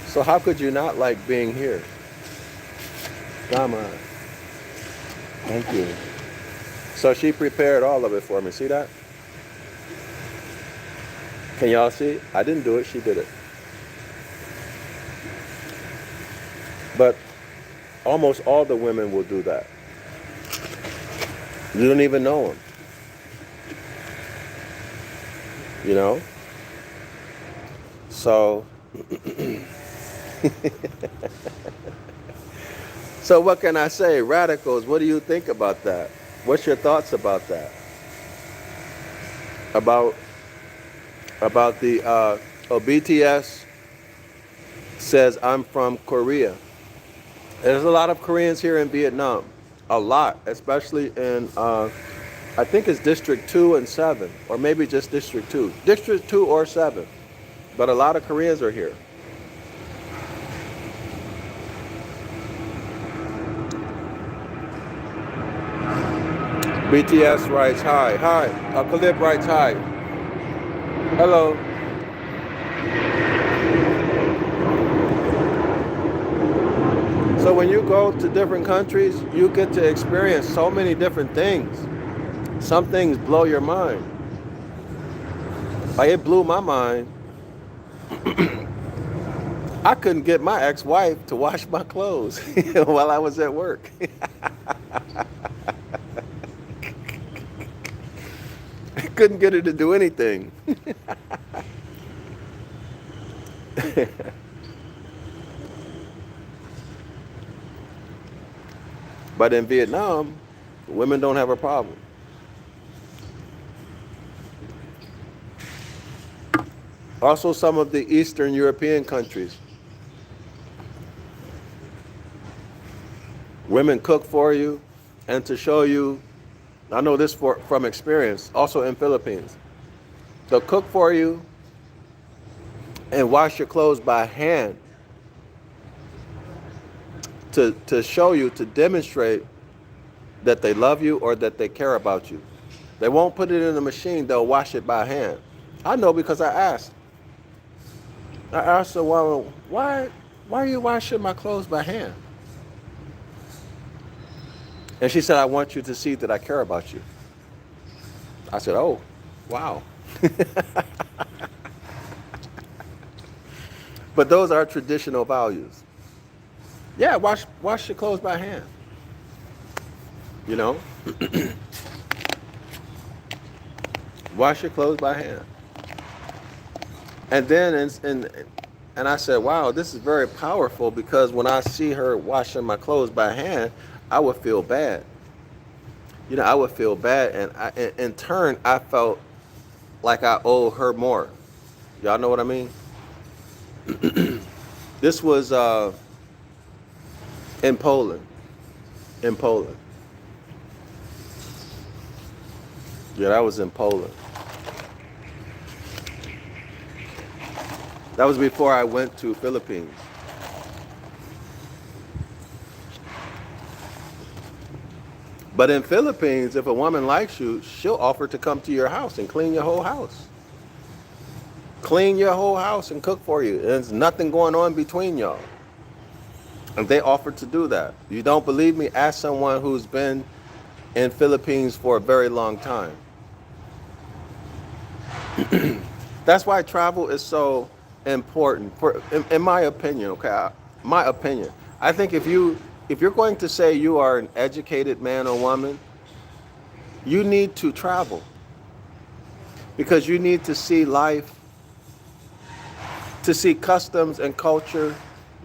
So how could you not like being here? Come on. Thank you. So she prepared all of it for me. See that? Can y'all see? I didn't do it. She did it. But almost all the women will do that. You don't even know them. You know? So, so what can I say? Radicals, what do you think about that? What's your thoughts about that? About the BTS says I'm from Korea. There's a lot of Koreans here in Vietnam. A lot, especially in, I think it's District 2 and 7, or maybe just District 2. District 2 or 7. But a lot of Koreans are here. BTS writes hi. Hi. Khalib writes hi. Hello. So when you go to different countries, you get to experience so many different things. Some things blow your mind. Like it blew my mind. I couldn't get my ex-wife to wash my clothes while I was at work. I couldn't get her to do anything. But in Vietnam, women don't have a problem. Also, some of the Eastern European countries, women cook for you, and to show you, I know this from experience, also in Philippines, they'll cook for you and wash your clothes by hand to show you, to demonstrate that they love you or that they care about you. They won't put it in a machine, they'll wash it by hand. I know because I asked. I asked her, well, why are you washing my clothes by hand? And she said, I want you to see that I care about you. I said, oh, wow. But those are traditional values. Yeah, wash your clothes by hand. You know? Wash your clothes by hand. And then, and I said, wow, this is very powerful, because when I see her washing my clothes by hand, I would feel bad. You know, I would feel bad, and in turn, I felt like I owe her more. Y'all know what I mean? This was in Poland. In Poland. Yeah, that was in Poland. That was before I went to Philippines. But in Philippines, if a woman likes you, she'll offer to come to your house and clean your whole house. Clean your whole house and cook for you. There's nothing going on between y'all. And they offered to do that. You don't believe me? Ask someone who's been in Philippines for a very long time. That's why travel is so important, in my opinion. Okay, my opinion. I think if you're going to say you are an educated man or woman, you need to travel, because you need to see life, to see customs and culture,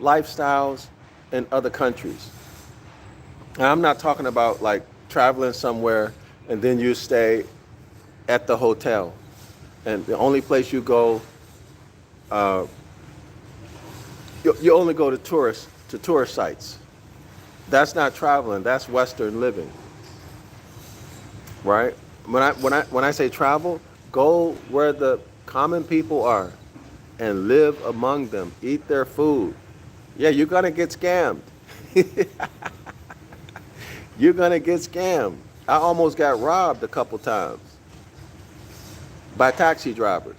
lifestyles in other countries. And I'm not talking about like traveling somewhere and then you stay at the hotel and the only place you go, you only go to tourist sites. That's not traveling. That's Western living, right? When I say travel, go where the common people are and live among them. Eat their food. Yeah, you're gonna get scammed. You're gonna get scammed. I almost got robbed a couple times by taxi drivers.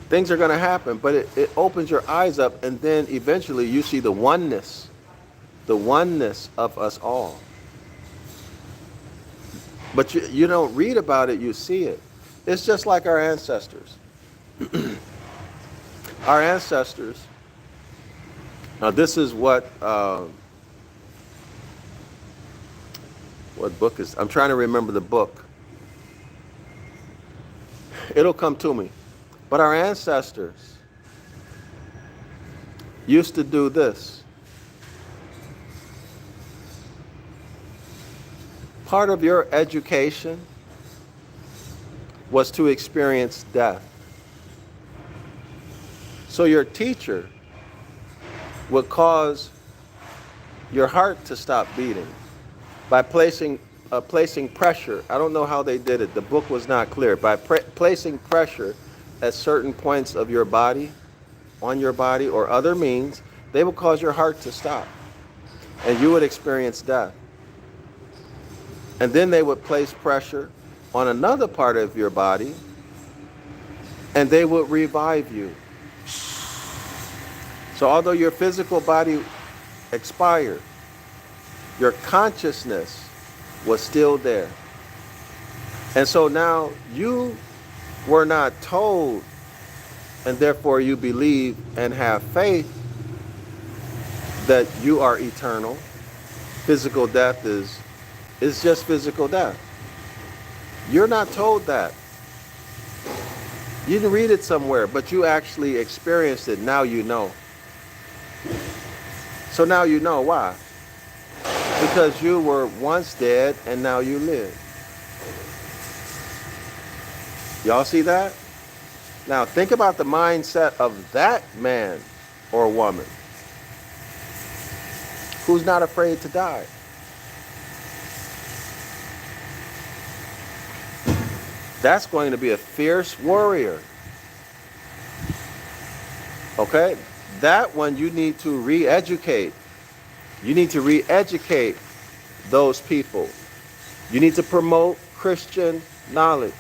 Things are gonna happen, but it opens your eyes up, and then eventually you see the oneness of us all. But you don't read about it, you see it. It's just like our ancestors. Our ancestors, now this is what book is, I'm trying to remember the book. It'll come to me. But our ancestors used to do this. Part of your education was to experience death. So your teacher would cause your heart to stop beating by placing pressure. I don't know how they did it. The book was not clear. By placing pressure at certain points of your body, on your body, or other means, they would cause your heart to stop. And you would experience death. And then they would place pressure on another part of your body, and they would revive you. So although your physical body expired, your consciousness was still there. And so now you were not told, and therefore you believe and have faith that you are eternal. Physical death is just physical death. You're not told that. You didn't read it somewhere, but you actually experienced it. Now you know. So now you know why. Because you were once dead and now you live. Y'all see that? Now think about the mindset of that man or woman who's not afraid to die. That's going to be a fierce warrior. Okay? That one you need to re-educate. You need to re-educate those people. You need to promote Christian knowledge.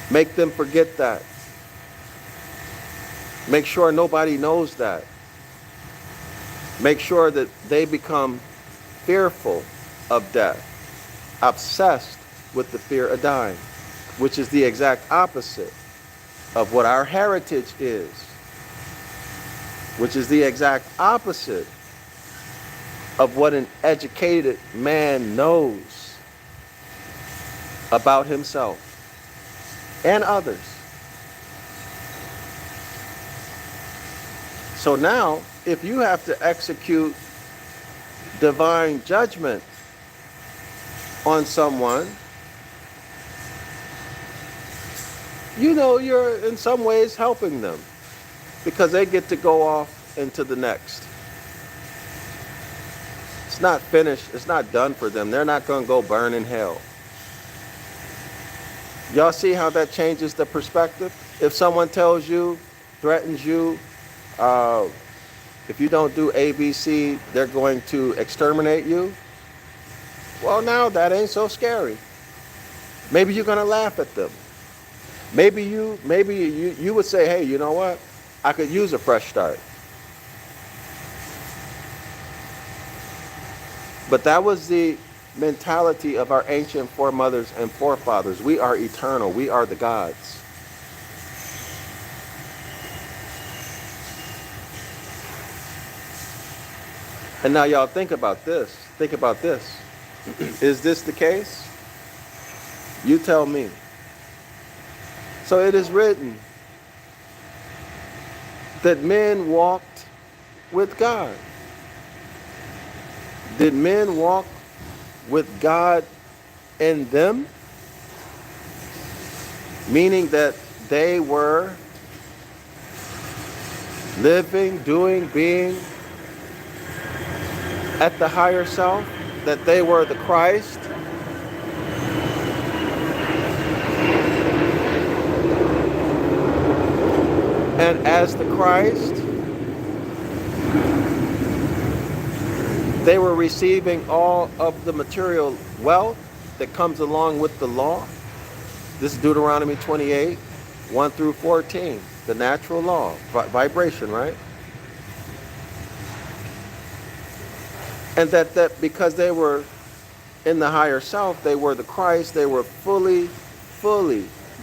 Make them forget that. Make sure nobody knows that. Make sure that they become fearful of death, obsessed with the fear of dying, which is the exact opposite of what our heritage is, which is the exact opposite of what an educated man knows about himself and others. So now, if you have to execute divine judgment on someone, you know you're in some ways helping them. because they get to go off into the next. It's not finished. It's not done for them. They're not going to go burn in hell. Y'all see how that changes the perspective? If someone tells you, threatens you, if you don't do ABC, they're going to exterminate you. Well, now that ain't so scary. Maybe you're going to laugh at them. Maybe you would say, hey, you know what? I could use a fresh start. But that was the mentality of our ancient foremothers and forefathers. We are eternal. We are the gods. And now y'all think about this. Think about this. Is this the case? You tell me. So it is written that men walked with God. Did men walk with God in them? Meaning that they were living, doing, being at the higher self, that they were the Christ. And as the Christ, they were receiving all of the material wealth that comes along with the law. This is Deuteronomy 28, 1 through 14, the natural law, vibration, right? And that because they were in the higher self, they were the Christ, they were fully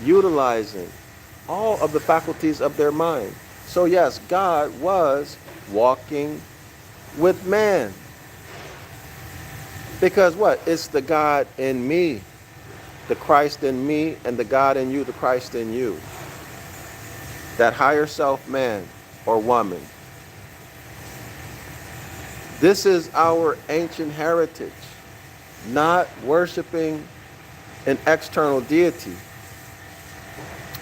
utilizing all of the faculties of their mind. So yes, God was walking with man. Because what? It's the God in me, the Christ in me, and the God in you, the Christ in you. That higher self man or woman. This is our ancient heritage, not worshiping an external deity,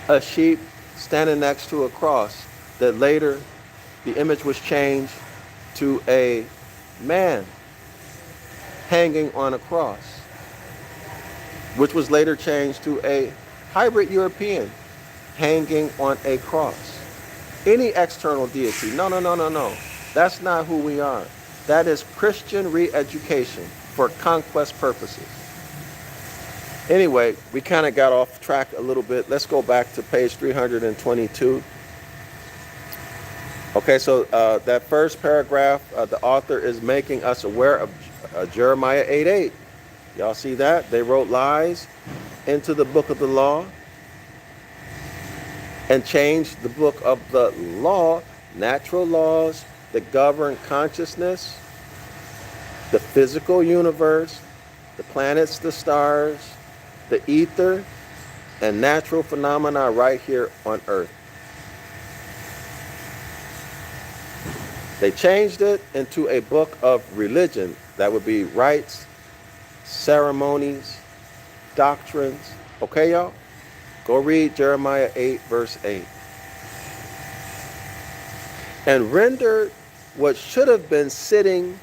a sheep standing next to a cross that later the image was changed to a man hanging on a cross, which was later changed to a hybrid European hanging on a cross. Any external deity, no. That's not who we are. That is Christian re-education for conquest purposes. Anyway, we kind of got off track a little bit. Let's go back to page 322. Okay, so that first paragraph, the author is making us aware of Jeremiah 8:8. Y'all see that? They wrote lies into the book of the law and changed the book of the law, natural laws that govern consciousness, the physical universe, the planets, the stars, the ether, and natural phenomena right here on Earth. They changed it into a book of religion. That would be rites, ceremonies, doctrines. Okay, y'all? Go read Jeremiah 8, verse 8. And rendered what should have been sitting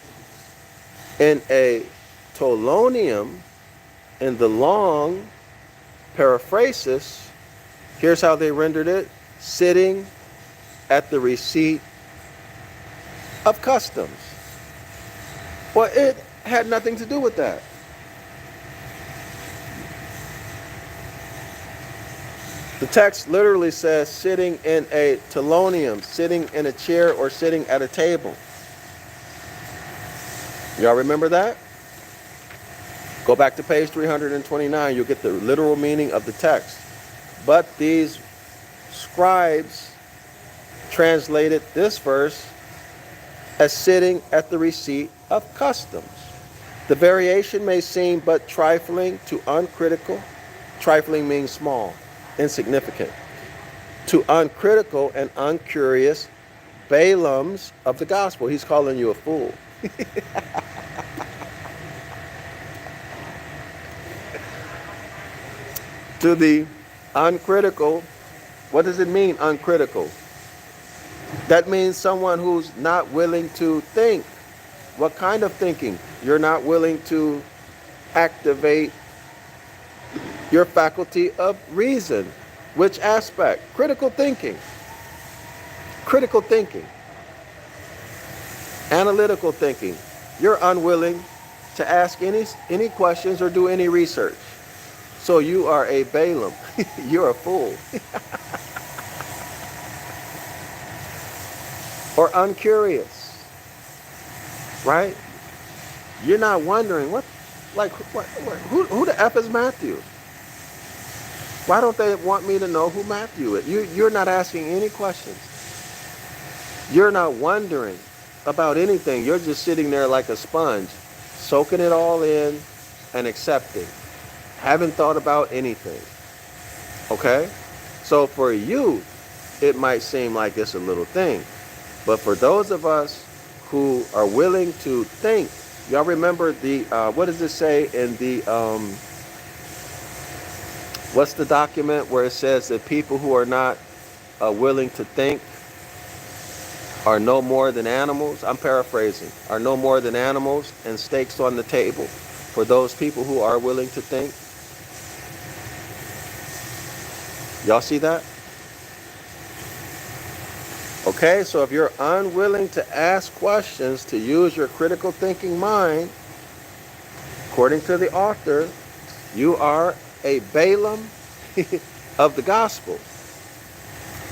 in a tolonium in the long paraphrasis. Here's how they rendered it: sitting at the receipt of customs. Well, it had nothing to do with that. The text literally says sitting in a telonium, sitting in a chair or sitting at a table. Y'all remember that? Go back to page 329. You'll get the literal meaning of the text. But these scribes translated this verse as sitting at the receipt of customs. The variation may seem but trifling to uncritical. Trifling means small, insignificant. To uncritical and uncurious Balaams of the gospel. He's calling you a fool. To the uncritical, what does it mean, uncritical? That means someone who's not willing to think. What kind of thinking? You're not willing to activate your faculty of reason. Which aspect? Critical thinking. Critical thinking. Analytical thinking. You're unwilling to ask any questions or do any research. So you are a Balaam. You're a fool. Or uncurious. Right? You're not wondering who the F is Matthew? Why don't they want me to know who Matthew is? You're not asking any questions. You're not wondering about anything. You're just sitting there like a sponge, soaking it all in and accepting. Haven't thought about anything. Okay? So for you, it might seem like it's a little thing. But for those of us who are willing to think, y'all remember the, what does it say in the, what's the document where it says that people who are not willing to think are no more than animals? I'm paraphrasing. Are no more than animals, and stakes on the table for those people who are willing to think. Y'all see that? Okay, so if you're unwilling to ask questions, to use your critical thinking mind, according to the author, you are a Balaam of the gospel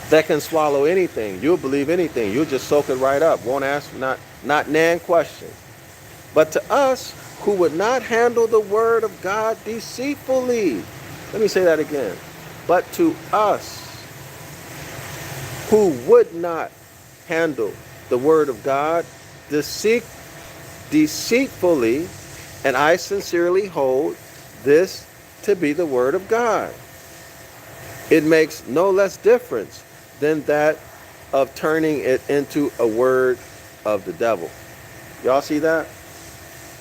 that can swallow anything. You'll believe anything. You'll just soak it right up. Won't ask not nan questions. But to us who would not handle the word of God deceitfully. Let me say that again. But to us who would not handle the word of God deceitfully, and I sincerely hold this to be the word of God. It makes no less difference than that of turning it into a word of the devil. Y'all see that?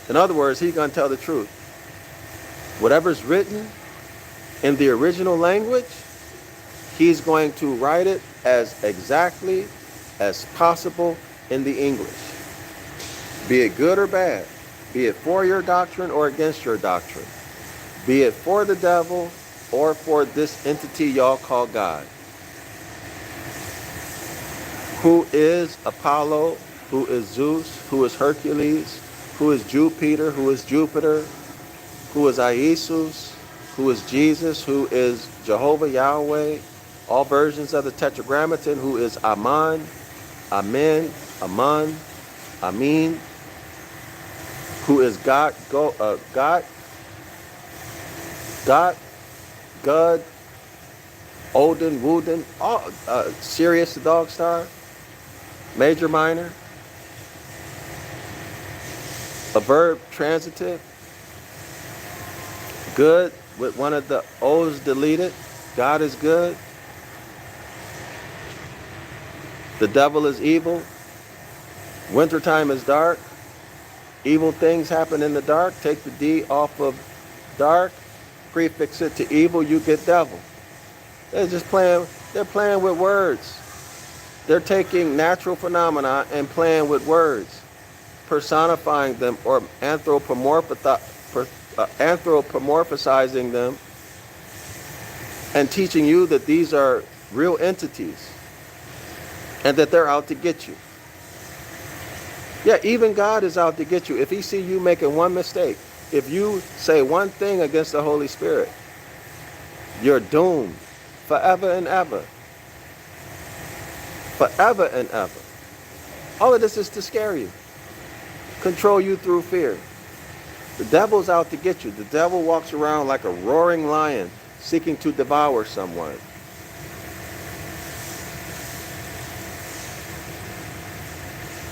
In other words, he's going to tell the truth. Whatever's written in the original language, he's going to write it as exactly as possible in the English. Be it good or bad. Be it for your doctrine or against your doctrine. Be it for the devil or for this entity y'all call God. Who is Apollo? Who is Zeus? Who is Hercules? Who is Jupiter? Who is Jupiter? Who is Iesous? Who is Jesus? Who is Jehovah Yahweh? All versions of the Tetragrammaton. Who is Aman? Amen? Aman? Amin? Who is God? God? Odin, Woden, all Sirius the dog star, major, minor, a verb transitive, good with one of the O's deleted, God is good, the devil is evil, wintertime is dark, evil things happen in the dark, take the D off of dark, prefix it to evil, you get devil. They're playing with words. They're taking natural phenomena and playing with words, personifying them or anthropomorphizing them, and teaching you that these are real entities and that they're out to get you. Yeah, even God is out to get you. If he see you making one mistake, if you say one thing against the Holy Spirit, you're doomed forever and ever. Forever and ever. All of this is to scare you. Control you through fear. The devil's out to get you. The devil walks around like a roaring lion seeking to devour someone.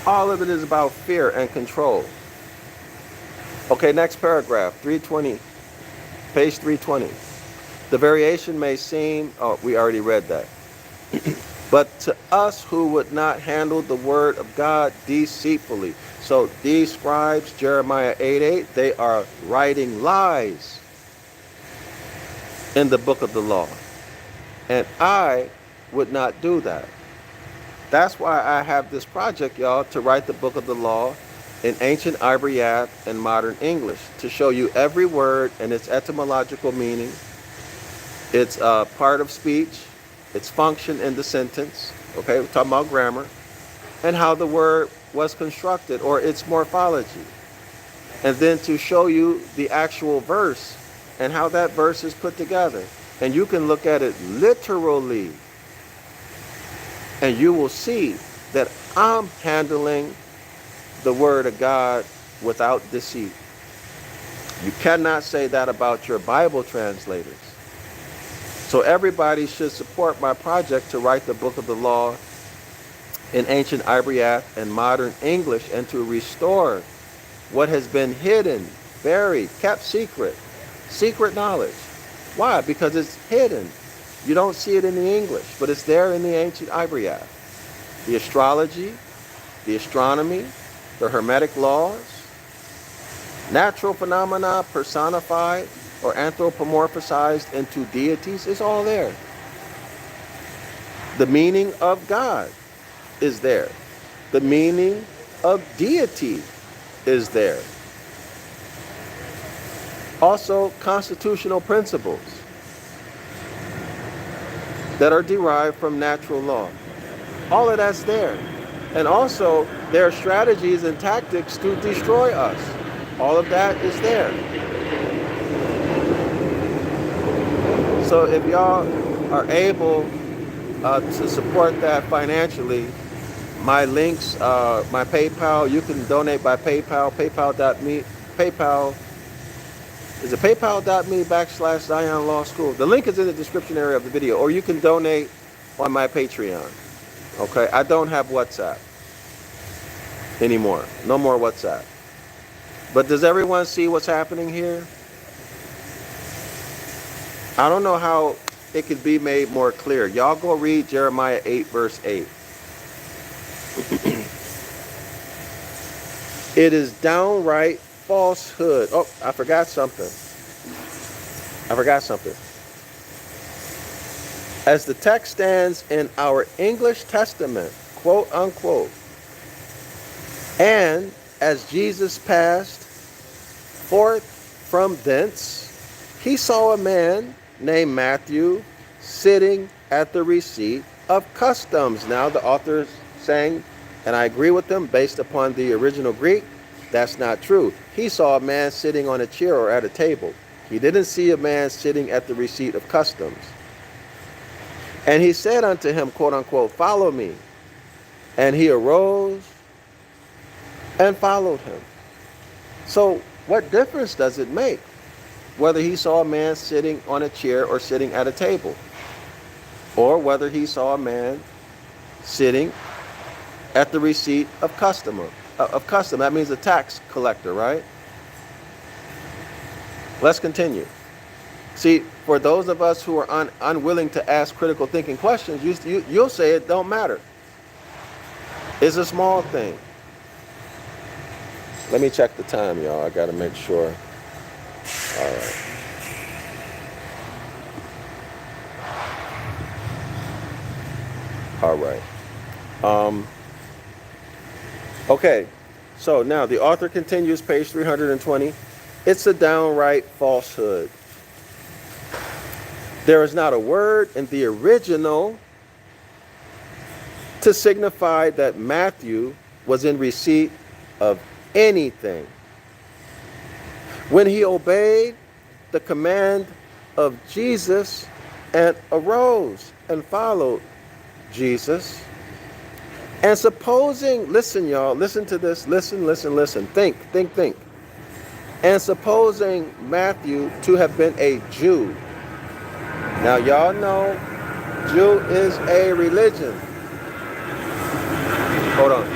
All of it is about fear and control. Okay, next paragraph, 320, page 320. The variation may seem, we already read that. But to us who would not handle the word of God deceitfully. So these scribes, Jeremiah 8:8, they are writing lies in the book of the law. And I would not do that. That's why I have this project, y'all, to write the book of the law in Ancient Ibaryath and Modern English, to show you every word and its etymological meaning, its part of speech, its function in the sentence, okay, we're talking about grammar, and how the word was constructed, or its morphology. And then to show you the actual verse and how that verse is put together. And you can look at it literally, and you will see that I'm handling the word of God without deceit. You cannot say that about your Bible translators. So everybody should support my project to write the book of the law in Ancient Ibaryath and Modern English, and to restore what has been hidden, buried, kept secret knowledge. Why? Because it's hidden. You don't see it in the English, but it's there in the Ancient Ibaryath. The astrology, the astronomy, the Hermetic laws, natural phenomena personified or anthropomorphized into deities, is all there. The meaning of God is there. The meaning of deity is there. Also, constitutional principles that are derived from natural law. All of that's there. And also, there are strategies and tactics to destroy us. All of that is there. So if y'all are able to support that financially, my links, my PayPal, you can donate by PayPal, PayPal, is it paypal.me/Zion Law School? The link is in the description area of the video, or you can donate on my Patreon. Okay, I don't have WhatsApp anymore. No more WhatsApp. But does everyone see what's happening here? I don't know how it could be made more clear. Y'all go read Jeremiah 8, verse 8. It is downright falsehood. Oh, I forgot something. As the text stands in our English Testament, quote unquote, and as Jesus passed forth from thence, he saw a man named Matthew sitting at the receipt of customs. Now the author is saying, and I agree with them based upon the original Greek, that's not true. He saw a man sitting on a chair or at a table. He didn't see a man sitting at the receipt of customs. And he said unto him, quote unquote, follow me. And he arose and followed him. So what difference does it make whether he saw a man sitting on a chair or sitting at a table? Or whether he saw a man sitting at the receipt of custom. That means a tax collector, right? Let's continue. See, for those of us who are unwilling to ask critical thinking questions, you'll say it don't matter. It's a small thing. Let me check the time, y'all. I got to make sure. All right. All right. Okay. So now the author continues, page 320. It's a downright falsehood. There is not a word in the original to signify that Matthew was in receipt of anything. When he obeyed the command of Jesus and arose and followed Jesus, and supposing, listen y'all, listen to this, listen, think. And supposing Matthew to have been a Jew. Now y'all know Jew is a religion. Hold on.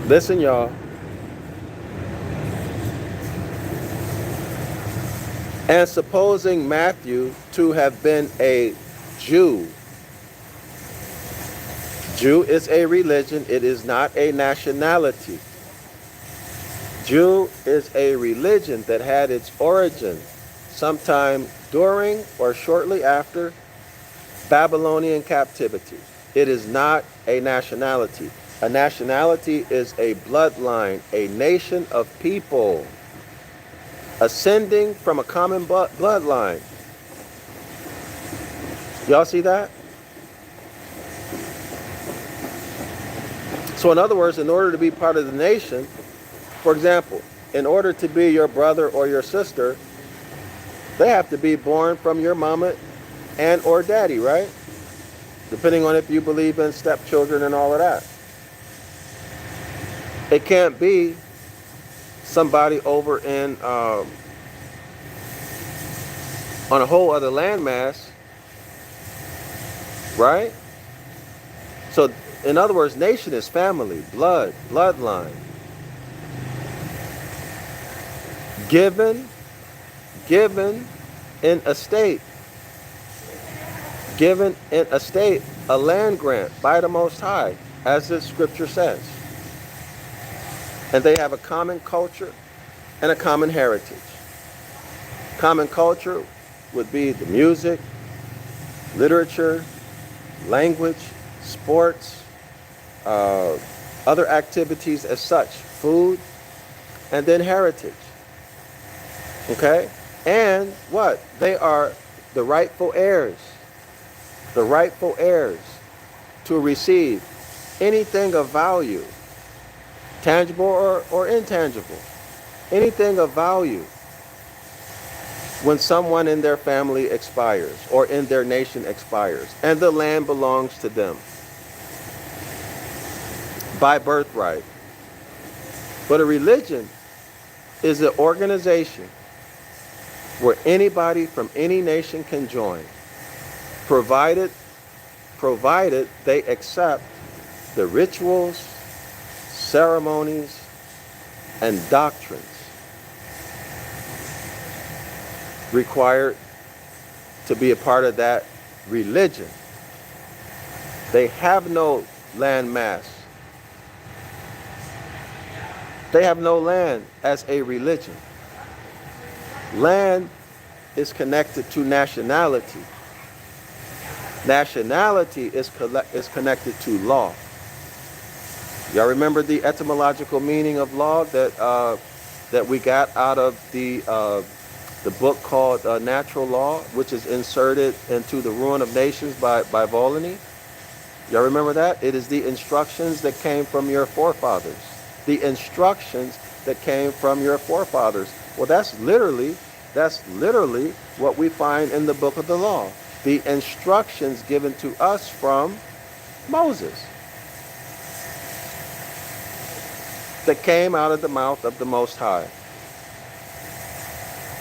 Listen, y'all. And supposing Matthew to have been a Jew. Jew is a religion. It is not a nationality. Jew is a religion that had its origin sometime during or shortly after Babylonian captivity. It is not a nationality. A nationality is a bloodline, a nation of people ascending from a common bloodline. Y'all see that? So in other words, in order to be part of the nation, for example, in order to be your brother or your sister, they have to be born from your mama and or daddy, right? Depending on if you believe in stepchildren and all of that. It can't be somebody over in on a whole other landmass, right? So in other words, nation is family, bloodline. Given in a state. Given in a state, a land grant by the Most High, as the scripture says. And they have a common culture and a common heritage. Common culture would be the music, literature, language, sports, other activities as such, food, and then heritage. Okay? And what? They are the rightful heirs to receive anything of value, tangible or intangible, anything of value when someone in their family expires or in their nation expires, and the land belongs to them by birthright. But a religion is an organization where anybody from any nation can join, provided they accept the rituals, ceremonies, and doctrines required to be a part of that religion. They have no land mass. They have no land as a religion. Land is connected to nationality. Nationality is connected to law. Y'all remember the etymological meaning of law that we got out of the book called Natural Law, which is inserted into The Ruin of Nations by Ptolemy? Y'all remember that? It is the instructions that came from your forefathers. The instructions that came from your forefathers. Well, that's literally what we find in the book of the law. The instructions given to us from Moses that came out of the mouth of the Most High.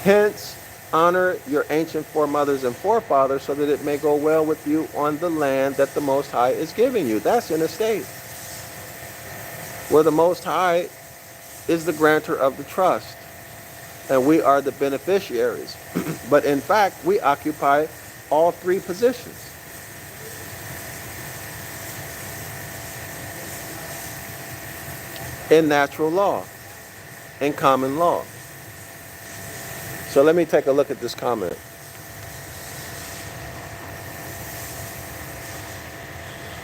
Hence, honor your ancient foremothers and forefathers so that it may go well with you on the land that the Most High is giving you. That's in a state where the Most High is the grantor of the trust, and we are the beneficiaries. But in fact, we occupy all three positions. In natural law, in common law. So let me take a look at this comment.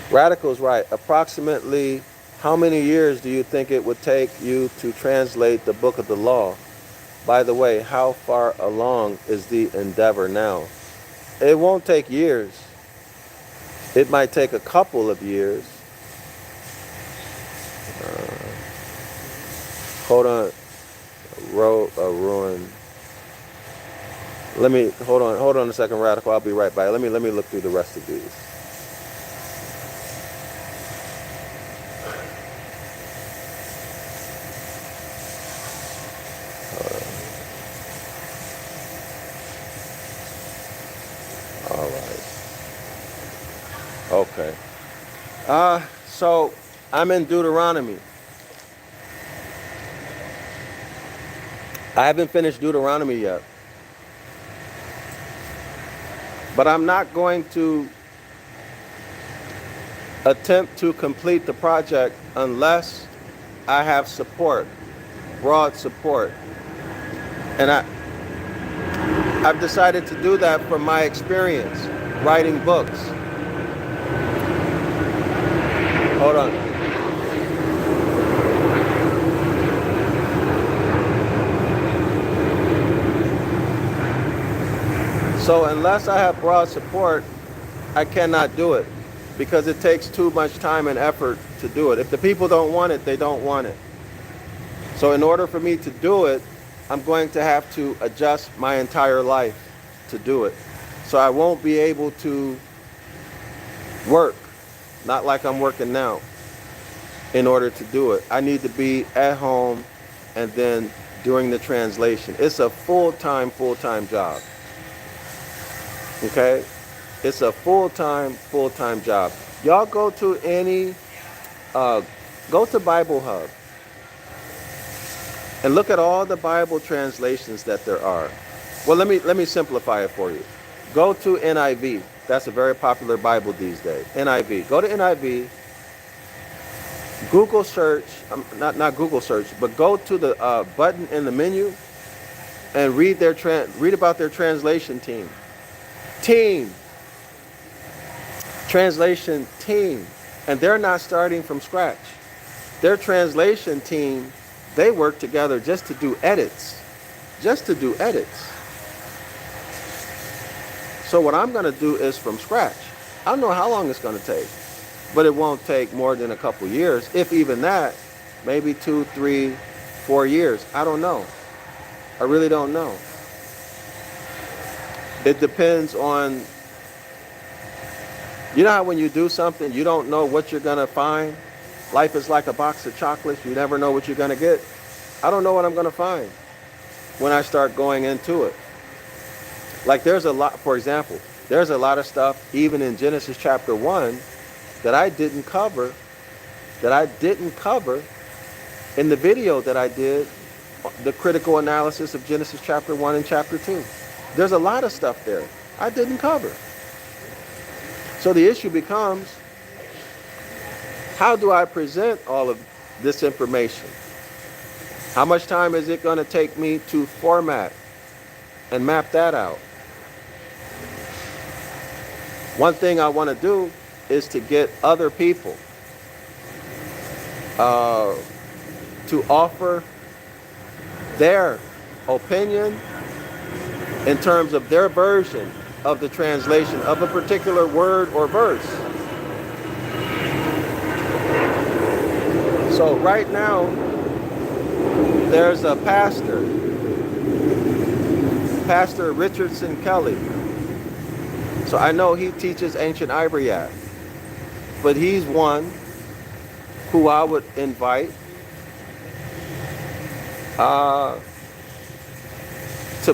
Radical's right. Approximately how many years do you think it would take you to translate the book of the law? By the way, how far along is the endeavor now? It won't take years. It might take a couple of years. Hold on. Ruin. Let me hold on a second, Radical. I'll be right back. Let me look through the rest of these. All right. Okay. So I'm in Deuteronomy. I haven't finished Deuteronomy yet. But I'm not going to attempt to complete the project unless I have support broad support. And I've decided to do that from my experience writing books. Hold on. So unless I have broad support, I cannot do it because it takes too much time and effort to do it. If the people don't want it, they don't want it. So in order for me to do it, I'm going to have to adjust my entire life to do it. So I won't be able to work, not like I'm working now, in order to do it. I need to be at home and then doing the translation. It's a full-time job. Okay? It's a full-time job. Y'all go to go to Bible Hub and look at all the Bible translations that there are. Well, let me simplify it for you. Go to NIV. That's a very popular Bible these days. NIV. Go to NIV. Google search, not Google search, but go to the button in the menu and read about their translation team. Translation team. And they're not starting from scratch. Their translation team, they work together just to do edits. So what I'm going to do is from scratch. I don't know how long it's going to take, but it won't take more than a couple years, if even that, maybe 2, 3, 4 years. I don't know. I really don't know. It depends on, you know how when you do something, you don't know what you're going to find? Life is like a box of chocolates. You never know what you're going to get. I don't know what I'm going to find when I start going into it. Like there's a lot, for example, there's a lot of stuff, even in Genesis chapter 1, that I didn't cover in the video that I did, the critical analysis of Genesis chapter 1 and chapter 2. There's a lot of stuff there I didn't cover. So the issue becomes, how do I present all of this information? How much time is it going to take me to format and map that out? One thing I want to do is to get other people to offer their opinion in terms of their version of the translation of a particular word or verse. So right now, there's a pastor Richardson Kelly. So I know he teaches Ancient Ibaryath, but he's one who I would invite to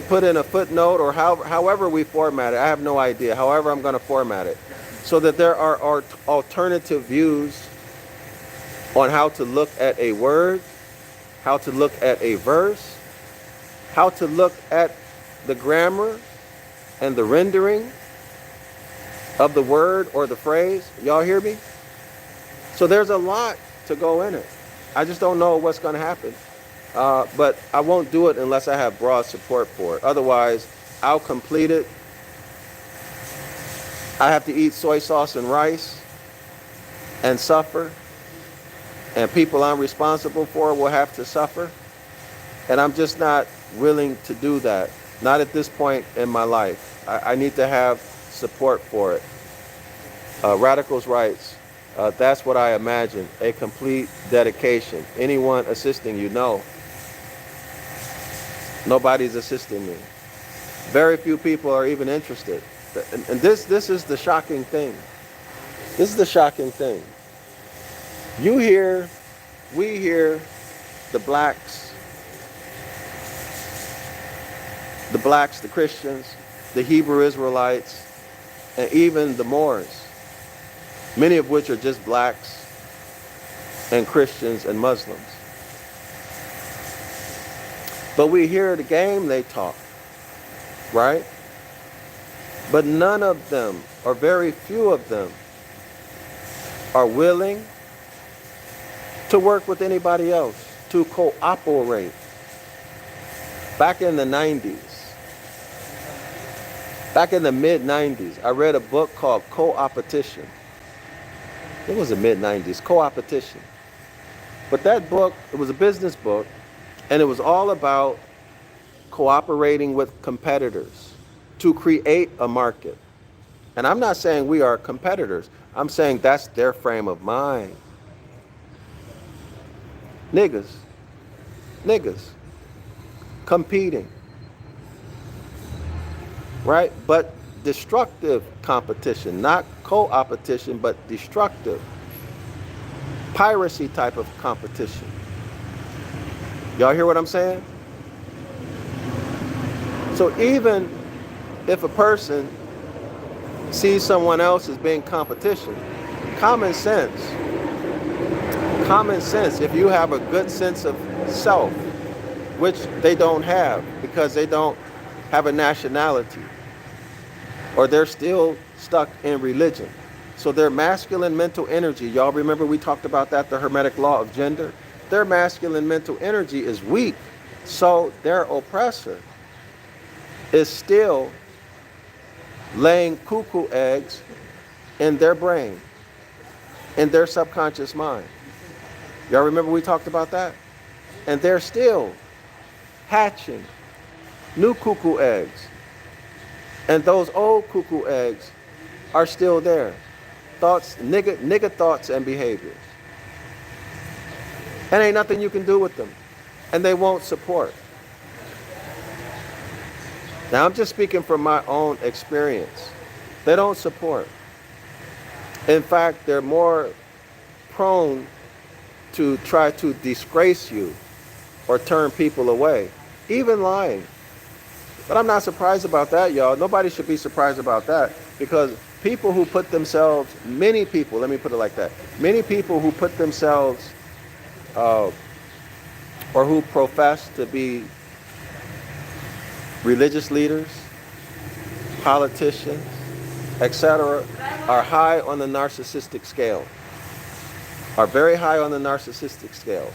put in a footnote, or however we format it. I have no idea. However I'm going to format it, so that there are alternative views on how to look at a word, how to look at a verse, how to look at the grammar and the rendering of the word or the phrase. Y'all hear me? So there's a lot to go in it. I just don't know what's going to happen. But I won't do it unless I have broad support for it. Otherwise, I'll complete it. I have to eat soy sauce and rice and suffer. And people I'm responsible for will have to suffer. And I'm just not willing to do that. Not at this point in my life. I need to have support for it. Radicals writes, that's what I imagine, a complete dedication. Anyone assisting you? No. Nobody's assisting me. Very few people are even interested. And this is the shocking thing. This is the shocking thing. We hear the blacks, the Christians, the Hebrew Israelites, and even the Moors, many of which are just blacks and Christians and Muslims. But we hear the game they talk, right? But none of them, or very few of them, are willing to work with anybody else. to cooperate. Back in the 90s, back in the mid-90s, I read a book called Co-Opetition. It was the mid-90s, Co-Opetition. But that book, it was a business book, and it was all about cooperating with competitors to create a market. And I'm not saying we are competitors. I'm saying that's their frame of mind. Niggas, competing, right? But destructive competition, not co-opetition, but destructive. Piracy type of competition. Y'all hear what I'm saying? So even if a person sees someone else as being competition, common sense, if you have a good sense of self, which they don't have because they don't have a nationality, or they're still stuck in religion. So their masculine mental energy, y'all remember we talked about that, the Hermetic law of gender? Their masculine mental energy is weak. So their oppressor is still laying cuckoo eggs in their brain, in their subconscious mind. Y'all remember we talked about that? And they're still hatching new cuckoo eggs. And those old cuckoo eggs are still there. Thoughts, nigga thoughts and behaviors. And ain't nothing you can do with them. And they won't support. Now I'm just speaking from my own experience. They don't support. In fact, they're more prone to try to disgrace you or turn people away, even lying. But I'm not surprised about that, y'all. Nobody should be surprised about that, because people who put themselves, many people, let me put it like that, many people who put themselves or who profess to be religious leaders, politicians, etc., are high on the narcissistic scale, are very high on the narcissistic scale.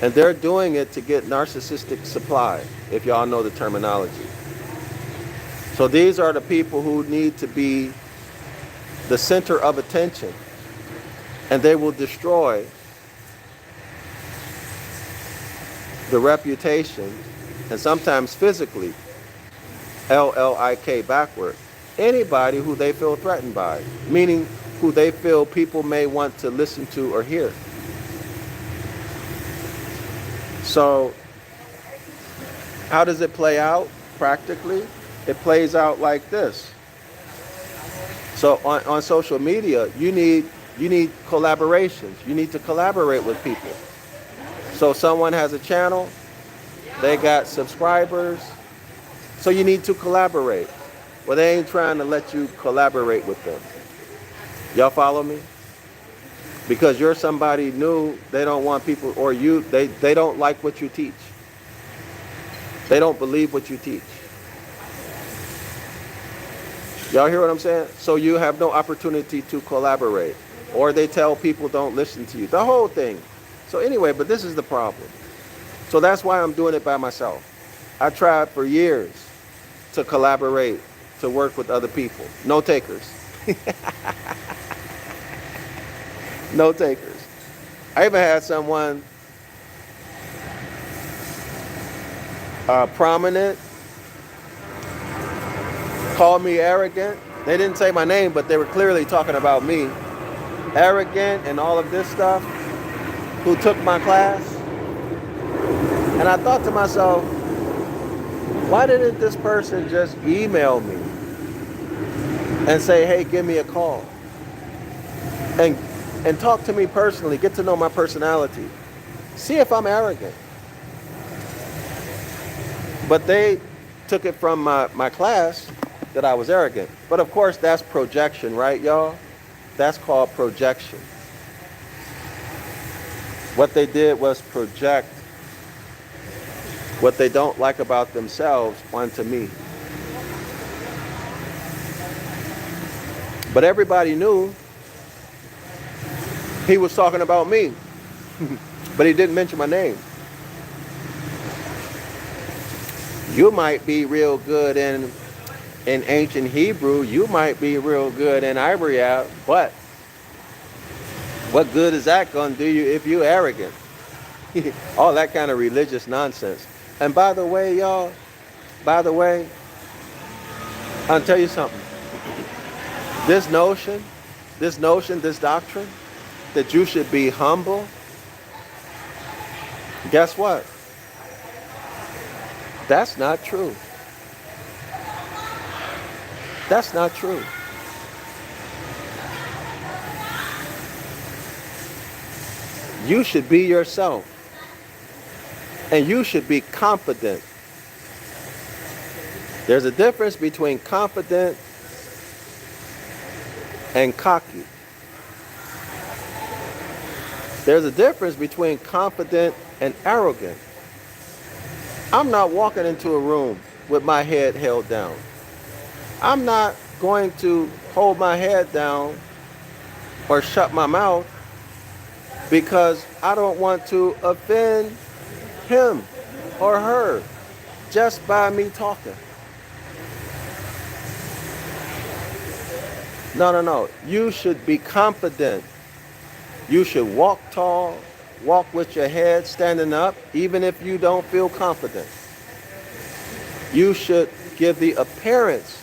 And they're doing it to get narcissistic supply, if y'all know the terminology. So these are the people who need to be the center of attention, and they will destroy the reputation, and sometimes physically, LLIK backward, anybody who they feel threatened by, meaning who they feel people may want to listen to or hear. So how does it play out practically? It plays out like this. So on social media, you need collaborations. You need to collaborate with people. So someone has a channel, they got subscribers, so you need to collaborate. Well, they ain't trying to let you collaborate with them. Y'all follow me? Because you're somebody new, they don't want people, or they don't like what you teach. They don't believe what you teach. Y'all hear what I'm saying? So you have no opportunity to collaborate. Or they tell people don't listen to you. The whole thing. So anyway, but this is the problem. So that's why I'm doing it by myself. I tried for years to collaborate, to work with other people. No takers. No takers. I even had someone prominent call me arrogant. They didn't say my name, but they were clearly talking about me. Arrogant and all of this stuff. Who took my class. And I thought to myself, why didn't this person just email me and say, hey, give me a call? And talk to me personally, get to know my personality. See if I'm arrogant. But they took it from my class that I was arrogant. But of course, that's projection, right, y'all? That's called projection. What they did was project what they don't like about themselves onto me. But everybody knew he was talking about me. But he didn't mention my name. You might be real good in ancient Hebrew. You might be real good in Ibaryath, but what good is that going to do you if you're arrogant? All that kind of religious nonsense. And by the way, y'all, I'll tell you something. This notion, this doctrine, that you should be humble, guess what? That's not true. That's not true. You should be yourself. And you should be confident. There's a difference between confident and cocky. There's a difference between confident and arrogant. I'm not walking into a room with my head held down. I'm not going to hold my head down or shut my mouth because I don't want to offend him or her just by me talking. No. You should be confident. You should walk tall, walk with your head standing up, even if you don't feel confident. You should give the appearance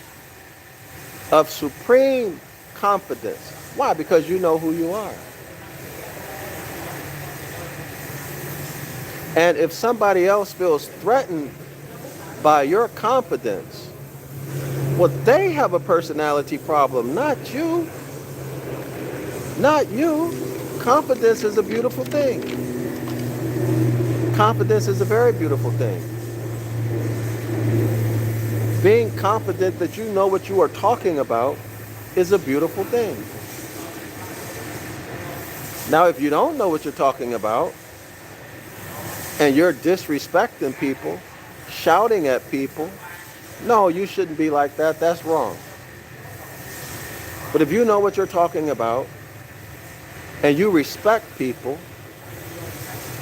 of supreme confidence. Why? Because you know who you are. And if somebody else feels threatened by your confidence, well, they have a personality problem, not you. Not you. Confidence is a beautiful thing. Confidence is a very beautiful thing. Being confident that you know what you are talking about is a beautiful thing. Now, if you don't know what you're talking about, and you're disrespecting people, shouting at people, no, you shouldn't be like that. That's wrong. But if you know what you're talking about, and you respect people,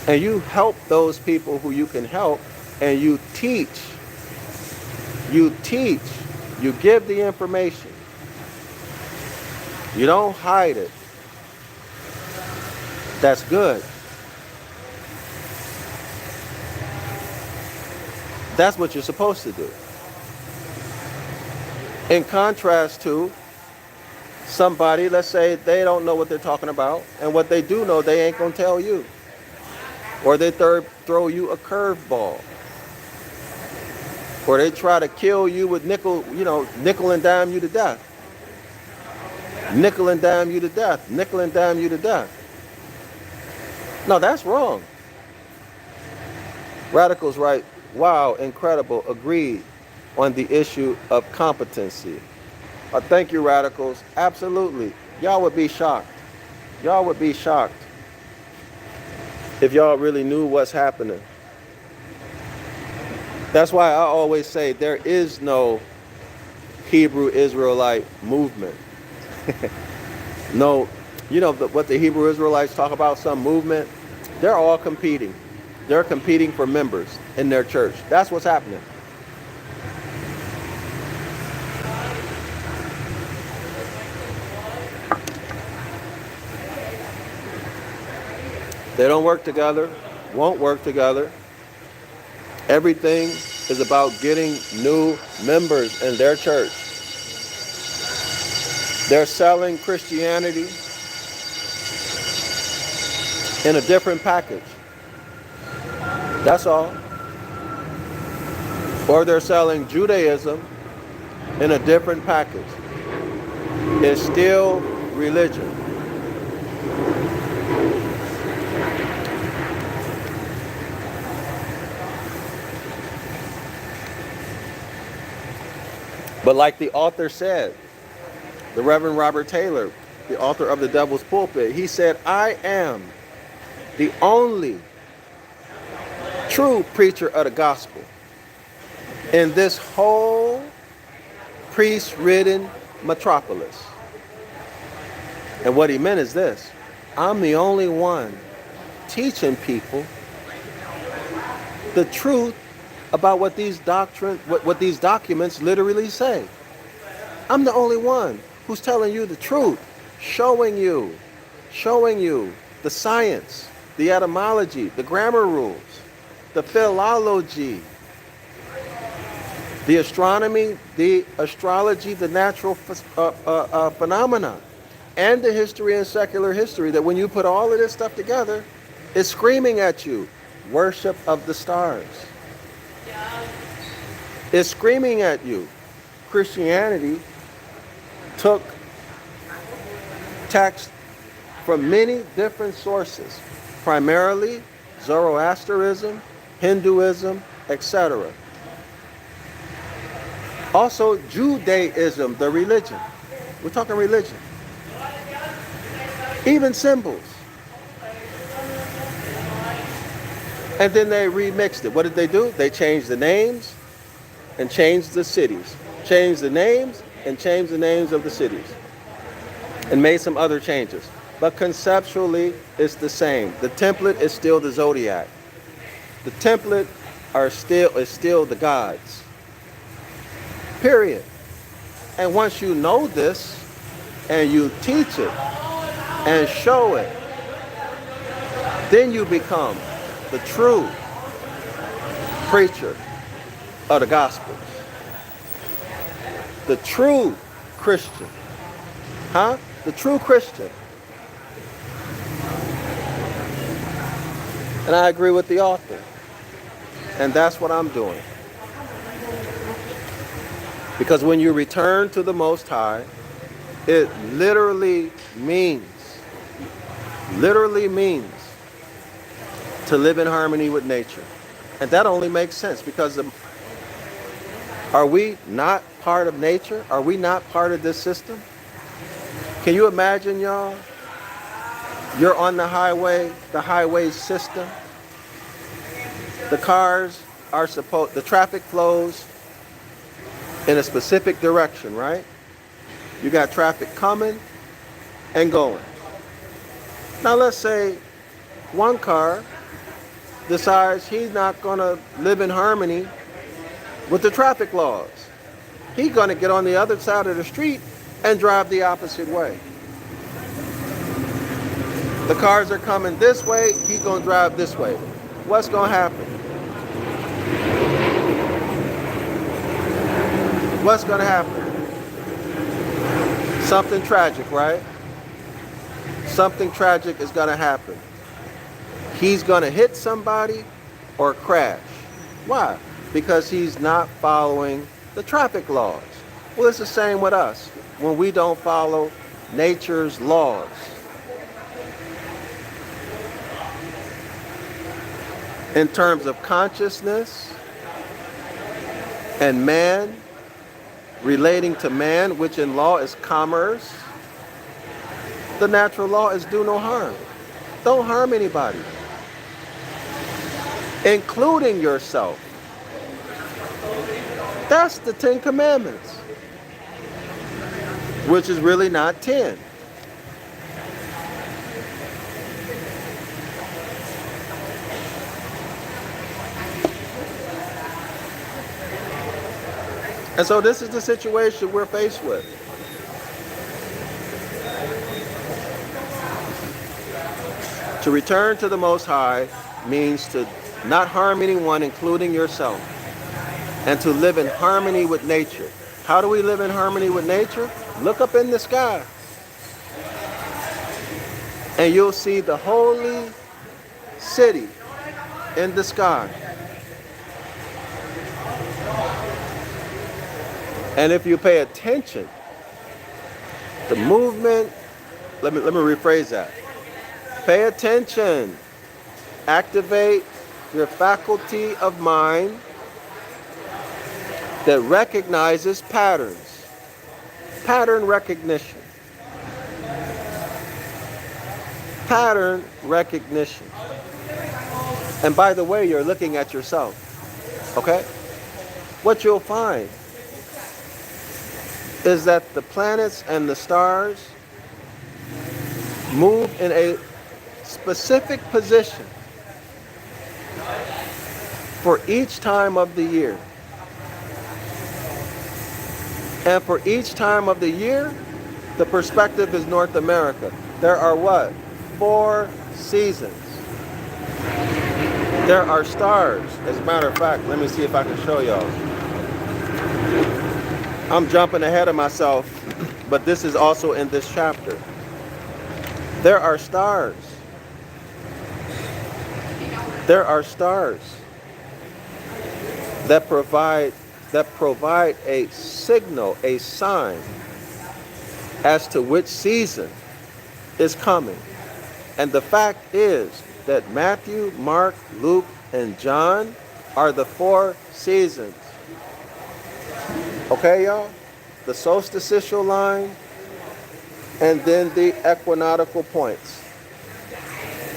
and you help those people who you can help, and you teach, you give the information, you don't hide it, that's good. That's what you're supposed to do. In contrast to somebody, let's say they don't know what they're talking about, and what they do know, they ain't gonna tell you. Or they throw you a curveball. Or they try to kill you with nickel and dime you to death. Nickel and dime you to death. Nickel and dime you to death. No, that's wrong. Radicals write, wow, incredible, agreed on the issue of competency. Thank you, Radicals. Absolutely. Y'all would be shocked. Y'all would be shocked if y'all really knew what's happening. That's why I always say there is no Hebrew Israelite movement. No, what the Hebrew Israelites talk about, some movement, they're all competing. They're competing for members in their church. That's what's happening. They don't work together, won't work together. Everything is about getting new members in their church. They're selling Christianity in a different package. That's all. Or they're selling Judaism in a different package. It's still religion. But like the author said, the Reverend Robert Taylor, the author of The Devil's Pulpit, he said, I am the only true preacher of the gospel in this whole priest-ridden metropolis. And what he meant is this: I'm the only one teaching people the truth about what these what these documents literally say. I'm the only one who's telling you the truth, showing you the science, the etymology, the grammar rules, the philology, the astronomy, the astrology, the natural phenomena, and the history and secular history, that when you put all of this stuff together, it's screaming at you, worship of the stars. It's screaming at you. Christianity took text from many different sources, primarily Zoroastrianism, Hinduism, etc. Also, Judaism, the religion. We're talking religion. Even symbols. And then they remixed it. What did they do? They changed the names and changed the cities. Changed the names and changed the names of the cities. And made some other changes. But conceptually, it's the same. The template is still the Zodiac. The template is still the gods. Period. And once you know this, and you teach it, and show it, then you become the true preacher of the Gospels. The true Christian. Huh? The true Christian. And I agree with the author. And that's what I'm doing. Because when you return to the Most High, it literally means to live in harmony with nature. And that only makes sense because are we not part of nature? Are we not part of this system? Can you imagine, y'all? You're on the highway system. The cars are the traffic flows in a specific direction, right? You got traffic coming and going. Now let's say one car decides he's not going to live in harmony with the traffic laws. He's going to get on the other side of the street and drive the opposite way. The cars are coming this way, he's going to drive this way. What's going to happen? What's going to happen? Something tragic, right? Something tragic is going to happen. He's going to hit somebody or crash. Why? Because he's not following the traffic laws. Well, it's the same with us when we don't follow nature's laws. In terms of consciousness and man, relating to man, which in law is commerce, the natural law is do no harm. Don't harm anybody, including yourself. That's the 10 Commandments, which is really not 10. And so this is the situation we're faced with. To return to the Most High means to not harm anyone, including yourself, and to live in harmony with nature. How do we live in harmony with nature? Look up in the sky, and you'll see the holy city in the sky. And if you pay attention, the movement, let me rephrase that. Pay attention. Activate your faculty of mind that recognizes patterns. Pattern recognition. Pattern recognition. And by the way, you're looking at yourself. Okay? What you'll find is that the planets and the stars move in a specific position for each time of the year. And for each time of the year, the perspective is North America. There are what? 4 seasons. There are stars. As a matter of fact, let me see if I can show y'all. I'm jumping ahead of myself, but this is also in this chapter. There are stars. There are stars that provide a signal, a sign as to which season is coming. And the fact is that Matthew, Mark, Luke, and John are the 4 seasons. Okay, y'all? The solstitial line and then the equinoctial points.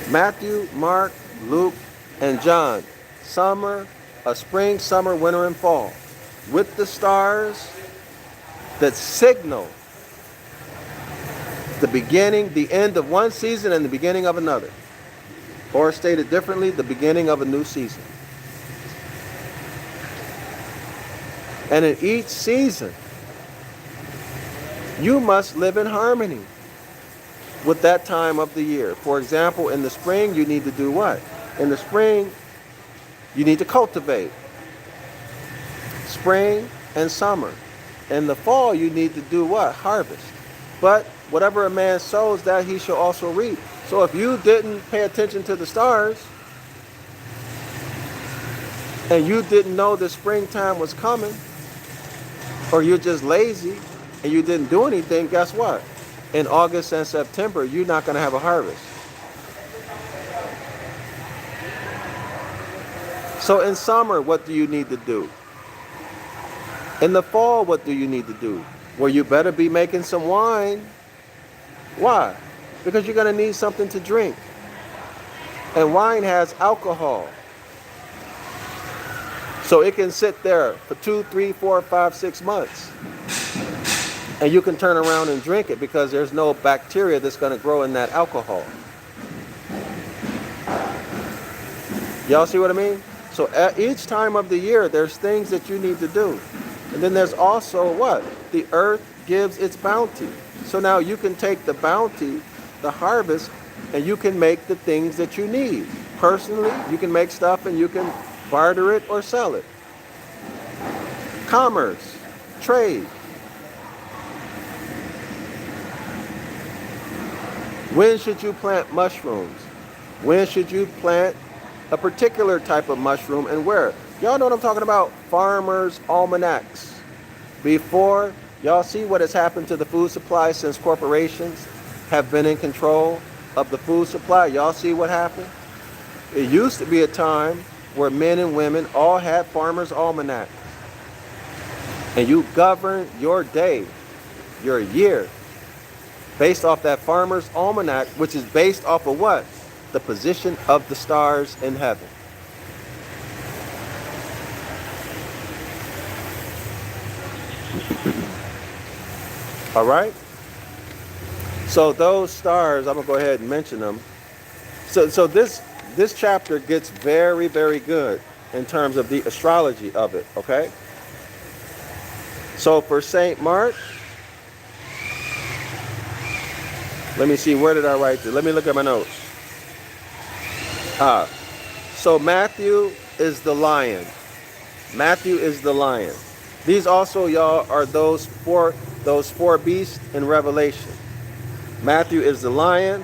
Matthew, Mark, Luke, and John. Summer, spring, summer, winter, and fall. With the stars that signal the beginning, the end of one season and the beginning of another. Or stated differently, the beginning of a new season. And in each season, you must live in harmony with that time of the year. For example, in the spring, you need to do what? In the spring, you need to cultivate. Spring and summer. In the fall, you need to do what? Harvest. But whatever a man sows, that he shall also reap. So if you didn't pay attention to the stars, and you didn't know the springtime was coming, or you're just lazy and you didn't do anything, guess what? In August and September, you're not going to have a harvest. So in summer, what do you need to do? In the fall, what do you need to do? Well, you better be making some wine. Why? Because you're going to need something to drink. And wine has alcohol. So it can sit there for 2, 3, 4, 5, 6 months. And you can turn around and drink it because there's no bacteria that's going to grow in that alcohol. Y'all see what I mean? So at each time of the year, there's things that you need to do. And then there's also what? The earth gives its bounty. So now you can take the bounty, the harvest, and you can make the things that you need. Personally, you can make stuff and you can barter it or sell it. Commerce, trade. When should you plant mushrooms? When should you plant a particular type of mushroom and where? Y'all know what I'm talking about? Farmers' almanacs. Before, y'all see what has happened to the food supply since corporations have been in control of the food supply. Y'all see what happened? It used to be a time where men and women all had farmers' almanacs. And you govern your day, your year, based off that farmer's almanac, which is based off of what? The position of the stars in heaven. All right? So those stars, I'm going to go ahead and mention them. So this chapter gets very, very good in terms of the astrology of it, okay? So for St. Mark, let me see, where did I write this? Let me look at my notes. So Matthew is the lion. Matthew is the lion. These also, y'all, are those four beasts in Revelation. Matthew is the lion.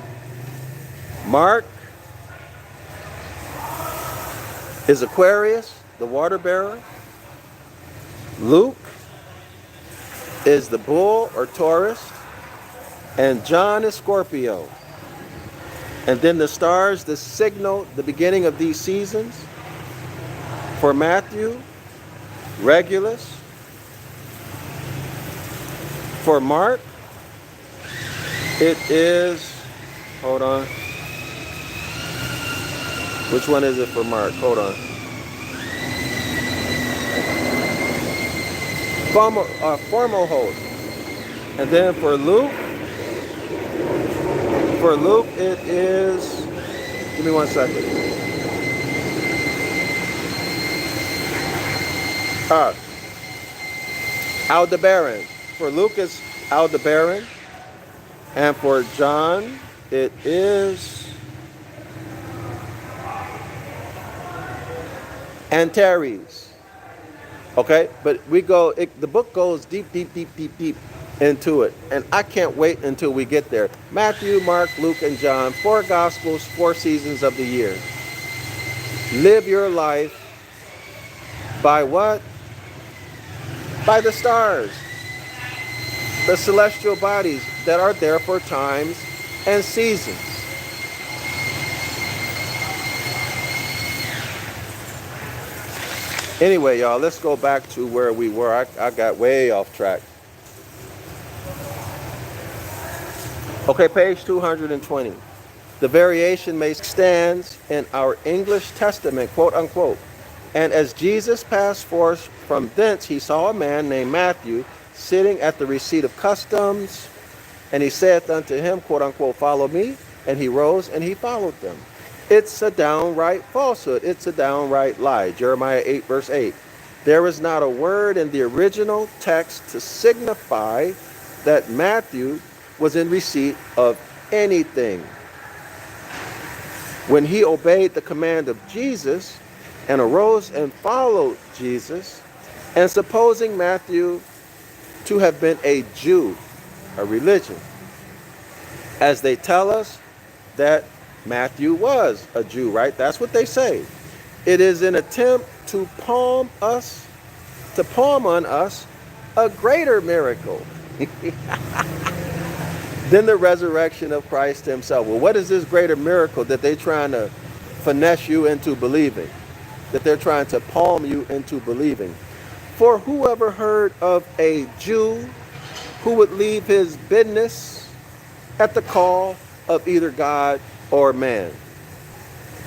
Mark is Aquarius, the water bearer. Luke is the bull or Taurus. And John is Scorpio. And then the stars, the signal, the beginning of these seasons. For Matthew, Regulus. For Mark, it is, hold on. Which one is it for Mark? Hold on. Formal. And then for Luke, it is, give me 1 second. Uh, Aldebaran. For Luke it's Aldebaran. And for John, it is Antares. Okay, but the book goes deep, deep, deep, deep, deep into it. And I can't wait until we get there. Matthew, Mark, Luke, and John, 4 Gospels, 4 seasons of the year. Live your life by what? By the stars. The celestial bodies that are there for times and seasons. Anyway, y'all, let's go back to where we were. I got way off track. Okay, page 220. The variation may stand in our English Testament, quote unquote. And as Jesus passed forth from thence, he saw a man named Matthew sitting at the receipt of customs. And he saith unto him, quote unquote, follow me. And he rose and he followed them. It's a downright falsehood. It's a downright lie. Jeremiah 8, verse 8. There is not a word in the original text to signify that Matthew was in receipt of anything. When he obeyed the command of Jesus and arose and followed Jesus, and supposing Matthew to have been a Jew, a religion, as they tell us that Matthew was a Jew, right? That's what they say. It is an attempt to palm on us a greater miracle than the resurrection of Christ himself. Well, what is this greater miracle that they're trying to finesse you into believing? That they're trying to palm you into believing? For whoever heard of a Jew who would leave his business at the call of either God or man?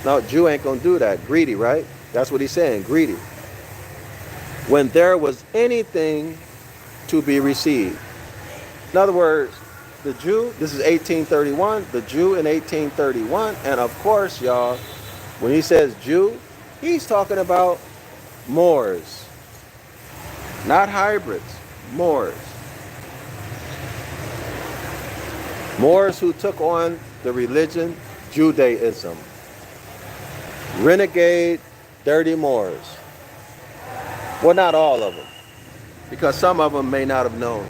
Now, Jew ain't gonna do that. Greedy, right? That's what he's saying, greedy. When there was anything to be received. In other words, the Jew, this is 1831, the Jew in 1831, and of course, y'all, when he says Jew, he's talking about Moors. Not hybrids, Moors. Moors who took on the religion Judaism. Renegade, dirty Moors. Well, not all of them, because some of them may not have known.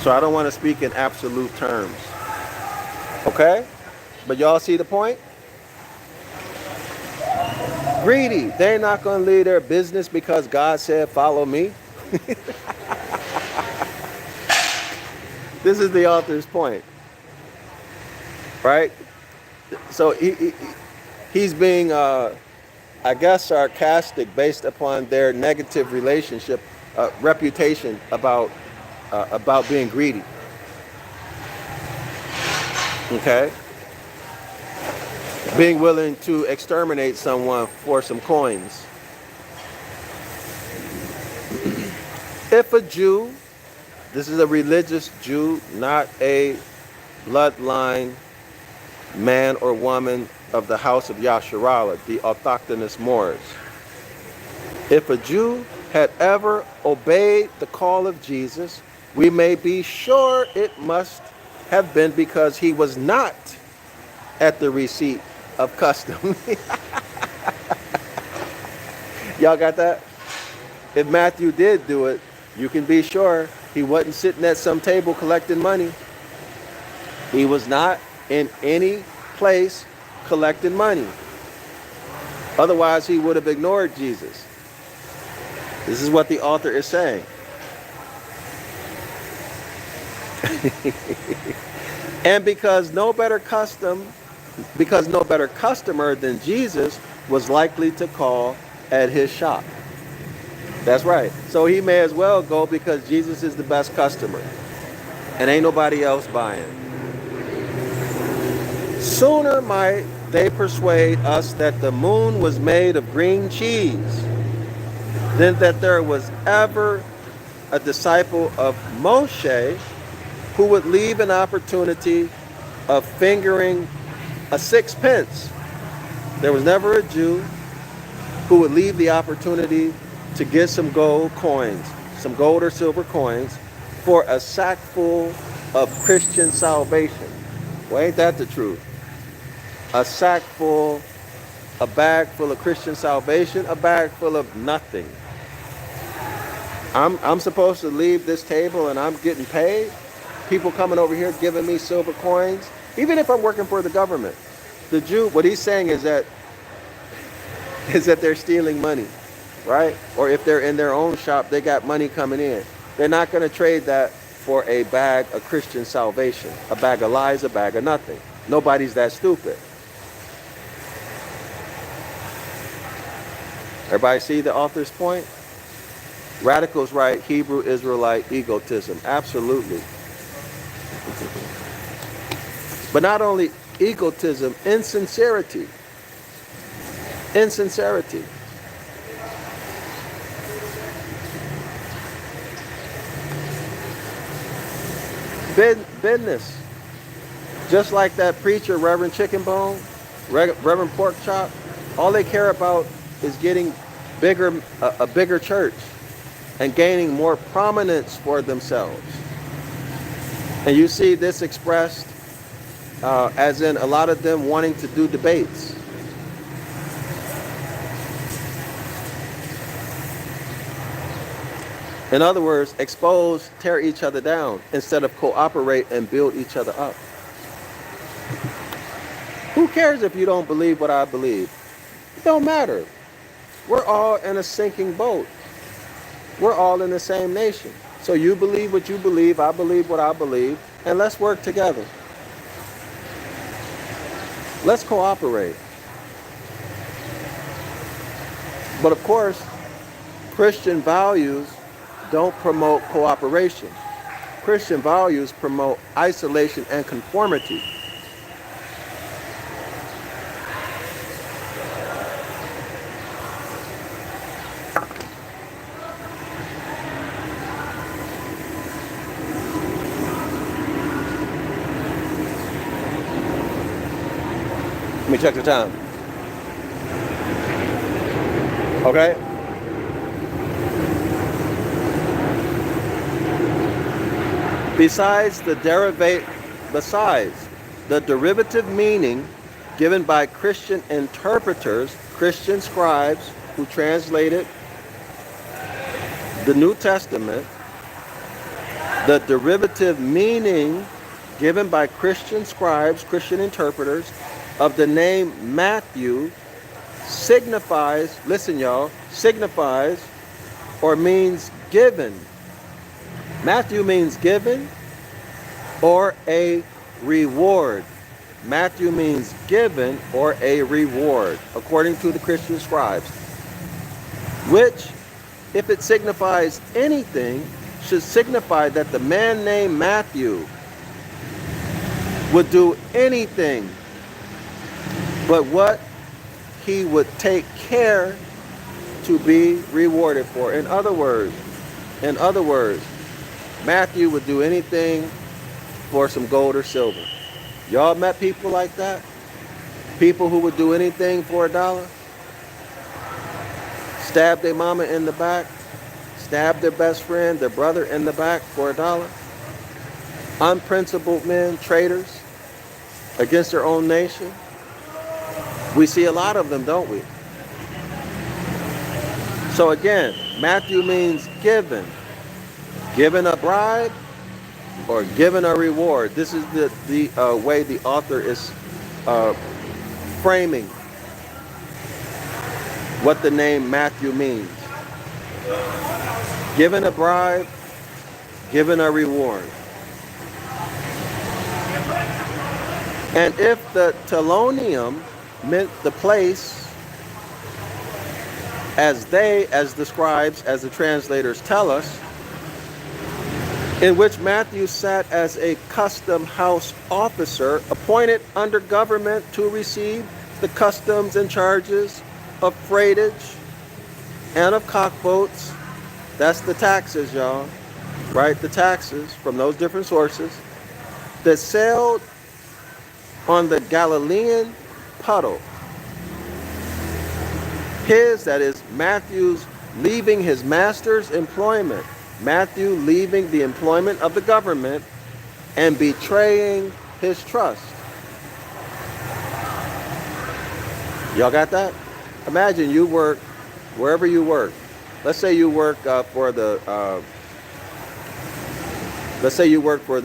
So I don't want to speak in absolute terms. Okay? But y'all see the point? Greedy. They're not going to leave their business because God said, follow me. This is the author's point. Right? So he's being, I guess, sarcastic based upon their negative relationship, reputation about being greedy. Okay? Being willing to exterminate someone for some coins. If a Jew, this is a religious Jew, not a bloodline man or woman of the house of Yasharallah, the autochthonous Moors. If a Jew had ever obeyed the call of Jesus, we may be sure it must have been because he was not at the receipt of custom. Y'all got that? If Matthew did do it, you can be sure he wasn't sitting at some table collecting money. He was not in any place collecting money. Otherwise, he would have ignored Jesus. This is what the author is saying. And because no better customer than Jesus was likely to call at his shop. That's right. So he may as well go because Jesus is the best customer. And ain't nobody else buying. Sooner might they persuade us that the moon was made of green cheese than that there was ever a disciple of Moshe who would leave an opportunity of fingering a sixpence. There was never a Jew who would leave the opportunity to get some gold coins, some gold or silver coins, for a sack full of Christian salvation. Well, ain't that the truth? A sack full, a bag full of Christian salvation, a bag full of nothing. I'm supposed to leave this table and I'm getting paid? People coming over here giving me silver coins? Even if I'm working for the government. The Jew, what he's saying is that they're stealing money, right? Or if they're in their own shop, they got money coming in. They're not going to trade that for a bag of Christian salvation. A bag of lies, a bag of nothing. Nobody's that stupid. Everybody see the author's point? Radicals right, Hebrew Israelite egotism. Absolutely. But not only egotism, insincerity. Insincerity. Business. Just like that preacher, Reverend Chicken Bone, Reverend Pork Chop, all they care about is getting a bigger church and gaining more prominence for themselves. And you see this expressed as in a lot of them wanting to do debates. In other words, expose, tear each other down instead of cooperate and build each other up. Who cares if you don't believe what I believe? It don't matter. We're all in a sinking boat. We're all in the same nation. So you believe what you believe, I believe what I believe, and let's work together. Let's cooperate. But of course, Christian values don't promote cooperation. Christian values promote isolation and conformity. Let me check the time. Okay? Besides the derivative meaning given by Christian interpreters, Christian scribes who translated the New Testament, the derivative meaning given by Christian scribes, Christian interpreters of the name Matthew signifies, listen y'all, signifies or means given. Matthew means given or a reward. Matthew means given or a reward, according to the Christian scribes. Which, if it signifies anything, should signify that the man named Matthew would do anything but what he would take care to be rewarded for. In other words, Matthew would do anything for some gold or silver. Y'all met people like that? People who would do anything for $1? Stab their mama in the back, stab their best friend, their brother in the back for $1? Unprincipled men, traitors against their own nation. We see a lot of them, don't we? So again, Matthew means given. Given a bribe or given a reward. This is the way the author is framing what the name Matthew means. Given a bribe, given a reward. And if the telonium meant the place, as the scribes, as the translators tell us, in which Matthew sat as a custom house officer appointed under government to receive the customs and charges of freightage and of cockboats. That's the taxes, y'all, right? The taxes from those different sources that sailed on the Galilean puddle. That is Matthew's leaving his master's employment. Matthew leaving the employment of the government and betraying his trust. Y'all got that? Imagine you work wherever you work. Let's say you work for the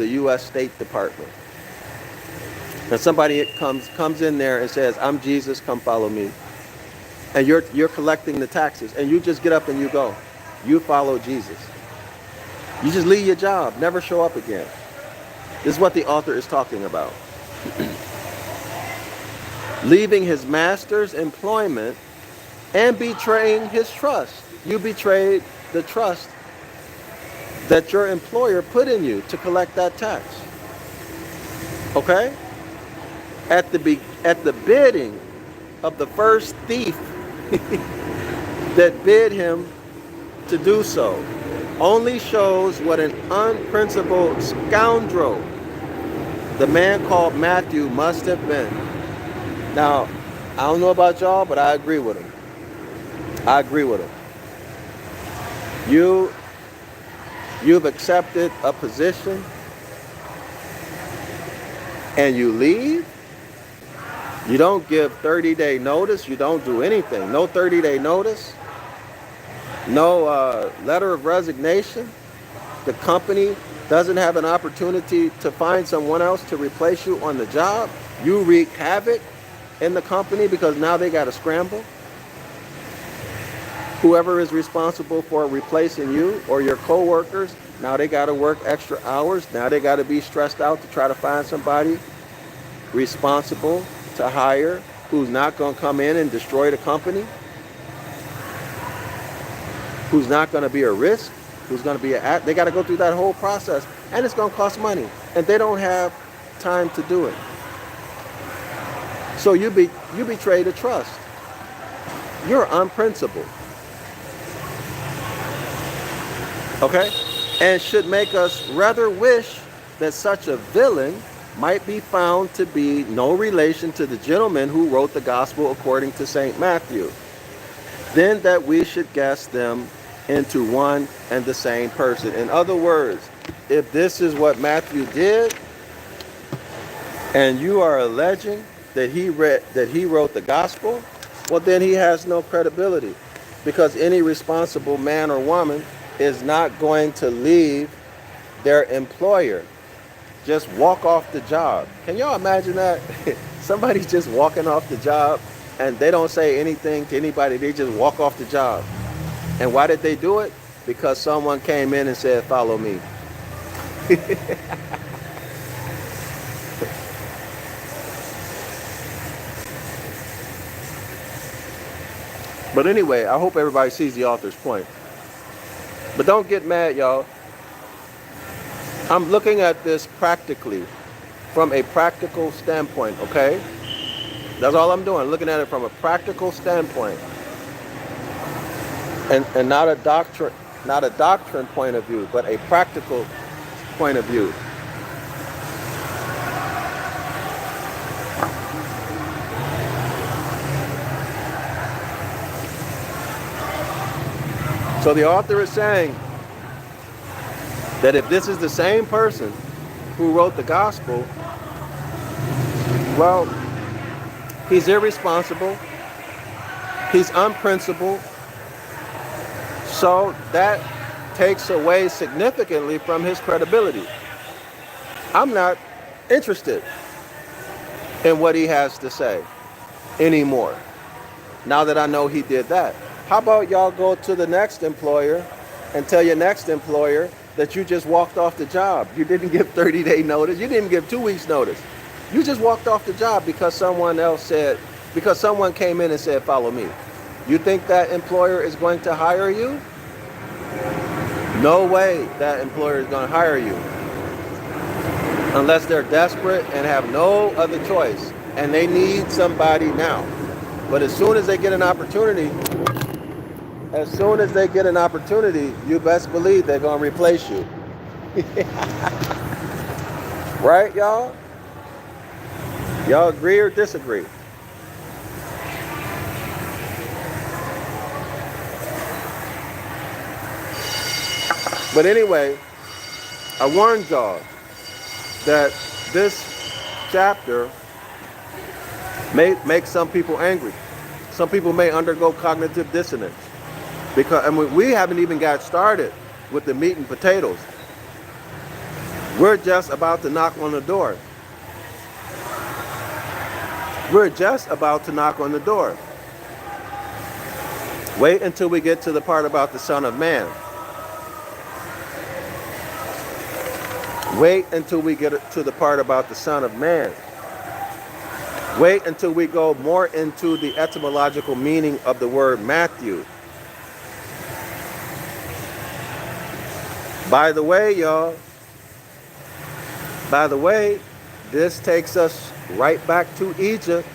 U.S. State Department, and somebody comes in there and says, "I'm Jesus, come follow me," and you're collecting the taxes, and you just get up and you go, you follow Jesus. You just leave your job, never show up again. This is what the author is talking about. Leaving his master's employment and betraying his trust. You betrayed the trust that your employer put in you to collect that tax. Okay? At the bidding of the first thief that bid him to do so, only shows what an unprincipled scoundrel the man called Matthew must have been. Now, I don't know about y'all, but I agree with him. I agree with him. You've accepted a position and you leave. You don't give 30-day notice. You don't do anything. No 30-day notice. No letter of resignation. The company doesn't have an opportunity to find someone else to replace you on the job. You wreak havoc in the company because now they got to scramble. Whoever is responsible for replacing you or your co-workers, now they got to work extra hours. Now they got to be stressed out to try to find somebody responsible to hire who's not going to come in and destroy the company, who's not going to be a risk, who's going to be they got to go through that whole process, and it's going to cost money, and they don't have time to do it. So you betray the trust. You're unprincipled. Okay? And should make us rather wish that such a villain might be found to be no relation to the gentleman who wrote the gospel according to St. Matthew. Then that we should guess them into one and the same person. In other words, if this is what Matthew did, and you are alleging that he wrote the gospel, well, then he has no credibility, because any responsible man or woman is not going to leave their employer, just walk off the job. Can y'all imagine that? Somebody's just walking off the job and they don't say anything to anybody. They just walk off the job. And why did they do it? Because someone came in and said, "Follow me." But anyway, I hope everybody sees the author's point. But don't get mad, y'all. I'm looking at this practically, from a practical standpoint, okay? That's all I'm doing, looking at it from a practical standpoint. And not a doctrine point of view, but a practical point of view. So the author is saying that if this is the same person who wrote the gospel, well, he's irresponsible, he's unprincipled, so that takes away significantly from his credibility. I'm not interested in what he has to say anymore, now that I know he did that. How about y'all go to the next employer and tell your next employer that you just walked off the job. You didn't give 30-day notice. You didn't give 2 weeks notice. You just walked off the job because someone came in and said, "Follow me." You think that employer is going to hire you? No way that employer is going to hire you. Unless they're desperate and have no other choice and they need somebody now. But as soon as they get an opportunity, you best believe they're going to replace you. Right, y'all? Y'all agree or disagree? But anyway, I warned y'all that this chapter may make some people angry. Some people may undergo cognitive dissonance. Because, and we haven't even got started with the meat and potatoes. We're just about to knock on the door. We're just about to knock on the door. Wait until we get to the part about the Son of Man. Wait until we get to the part about the Son of Man. Wait until we go more into the etymological meaning of the word Matthew. By the way, y'all, this takes us right back to Egypt.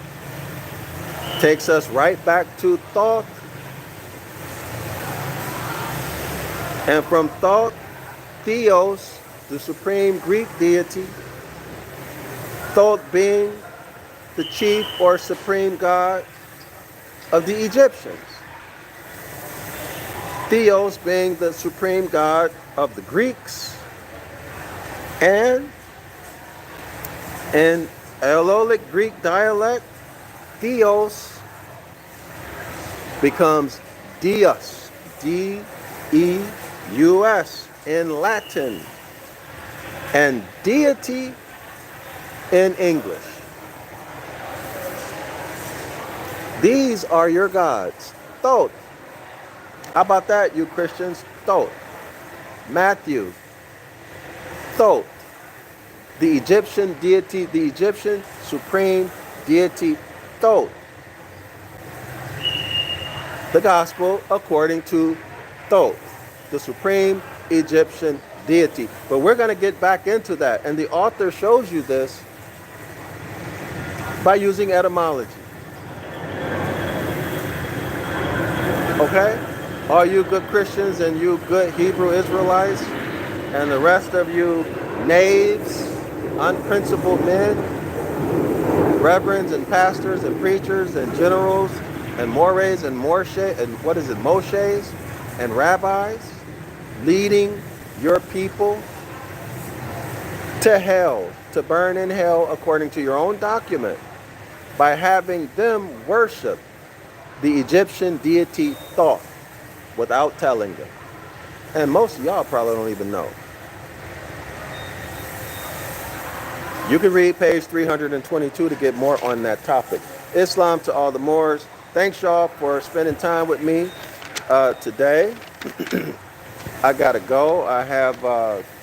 Takes us right back to Thoth. And from Thoth, Theos, the supreme Greek deity, Thoth being the chief or supreme god of the Egyptians. Theos being the supreme god of the Greeks. And in Aeolic Greek dialect, Theos becomes Deus, D-E-U-S in Latin, and deity in English. These are your gods. Thoth. How about that, you Christians? Thoth. Matthew. Thoth. The Egyptian deity, the Egyptian supreme deity, Thoth. The gospel according to Thoth, the supreme Egyptian deity. But we're going to get back into that. And the author shows you this by using etymology. Okay? All you good Christians and you good Hebrew Israelites and the rest of you knaves, unprincipled men, reverends and pastors and preachers and generals and mores and Moshes and rabbis leading your people to hell, to burn in hell according to your own document by having them worship the Egyptian deity Thoth without telling them. And most of y'all probably don't even know. You can read page 322 to get more on that topic. Islam to all the Moors. Thanks y'all for spending time with me today. I gotta go. I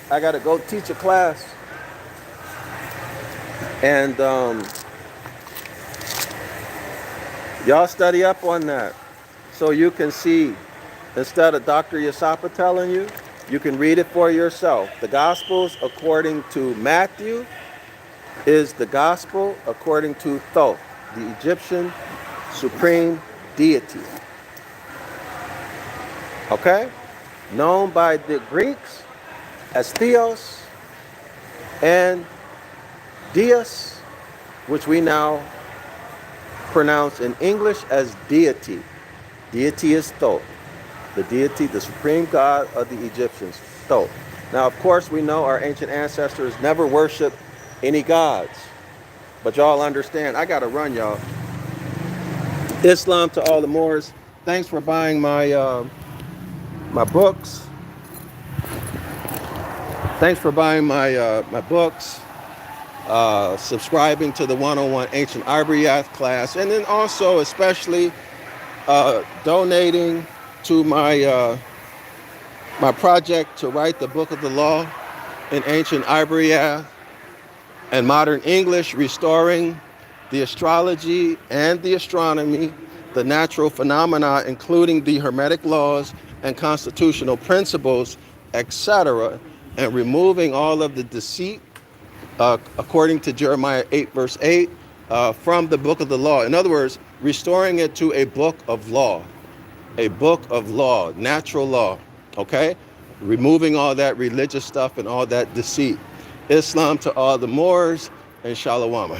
gotta go teach a class. And y'all study up on that so you can see, instead of Dr. Yasapa telling you, you can read it for yourself. The Gospels according to Matthew is the Gospel according to Thoth, the Egyptian supreme deity. Okay? Known by the Greeks as Theos and Deus, which we now pronounce in English as deity. Deity is Thoth. The deity, the supreme god of the Egyptians, Thoth. Now, of course, we know our ancient ancestors never worshiped any gods. But y'all understand, I gotta run, y'all. Islam to all the Moors. Thanks for buying my my books. Thanks for buying my my books. Subscribing to the 101 Ancient Ibaryath class, and then also especially donating to my my project to write the Book of the Law in Ancient Ibaryath and Modern English, restoring the astrology and the astronomy, the natural phenomena, including the Hermetic laws and constitutional principles, etc., and removing all of the deceit, according to Jeremiah 8, verse 8, from the Book of the Law. In other words, restoring it to a book of law, natural law, okay? Removing all that religious stuff and all that deceit. Islam to all the Moors, and Shalom.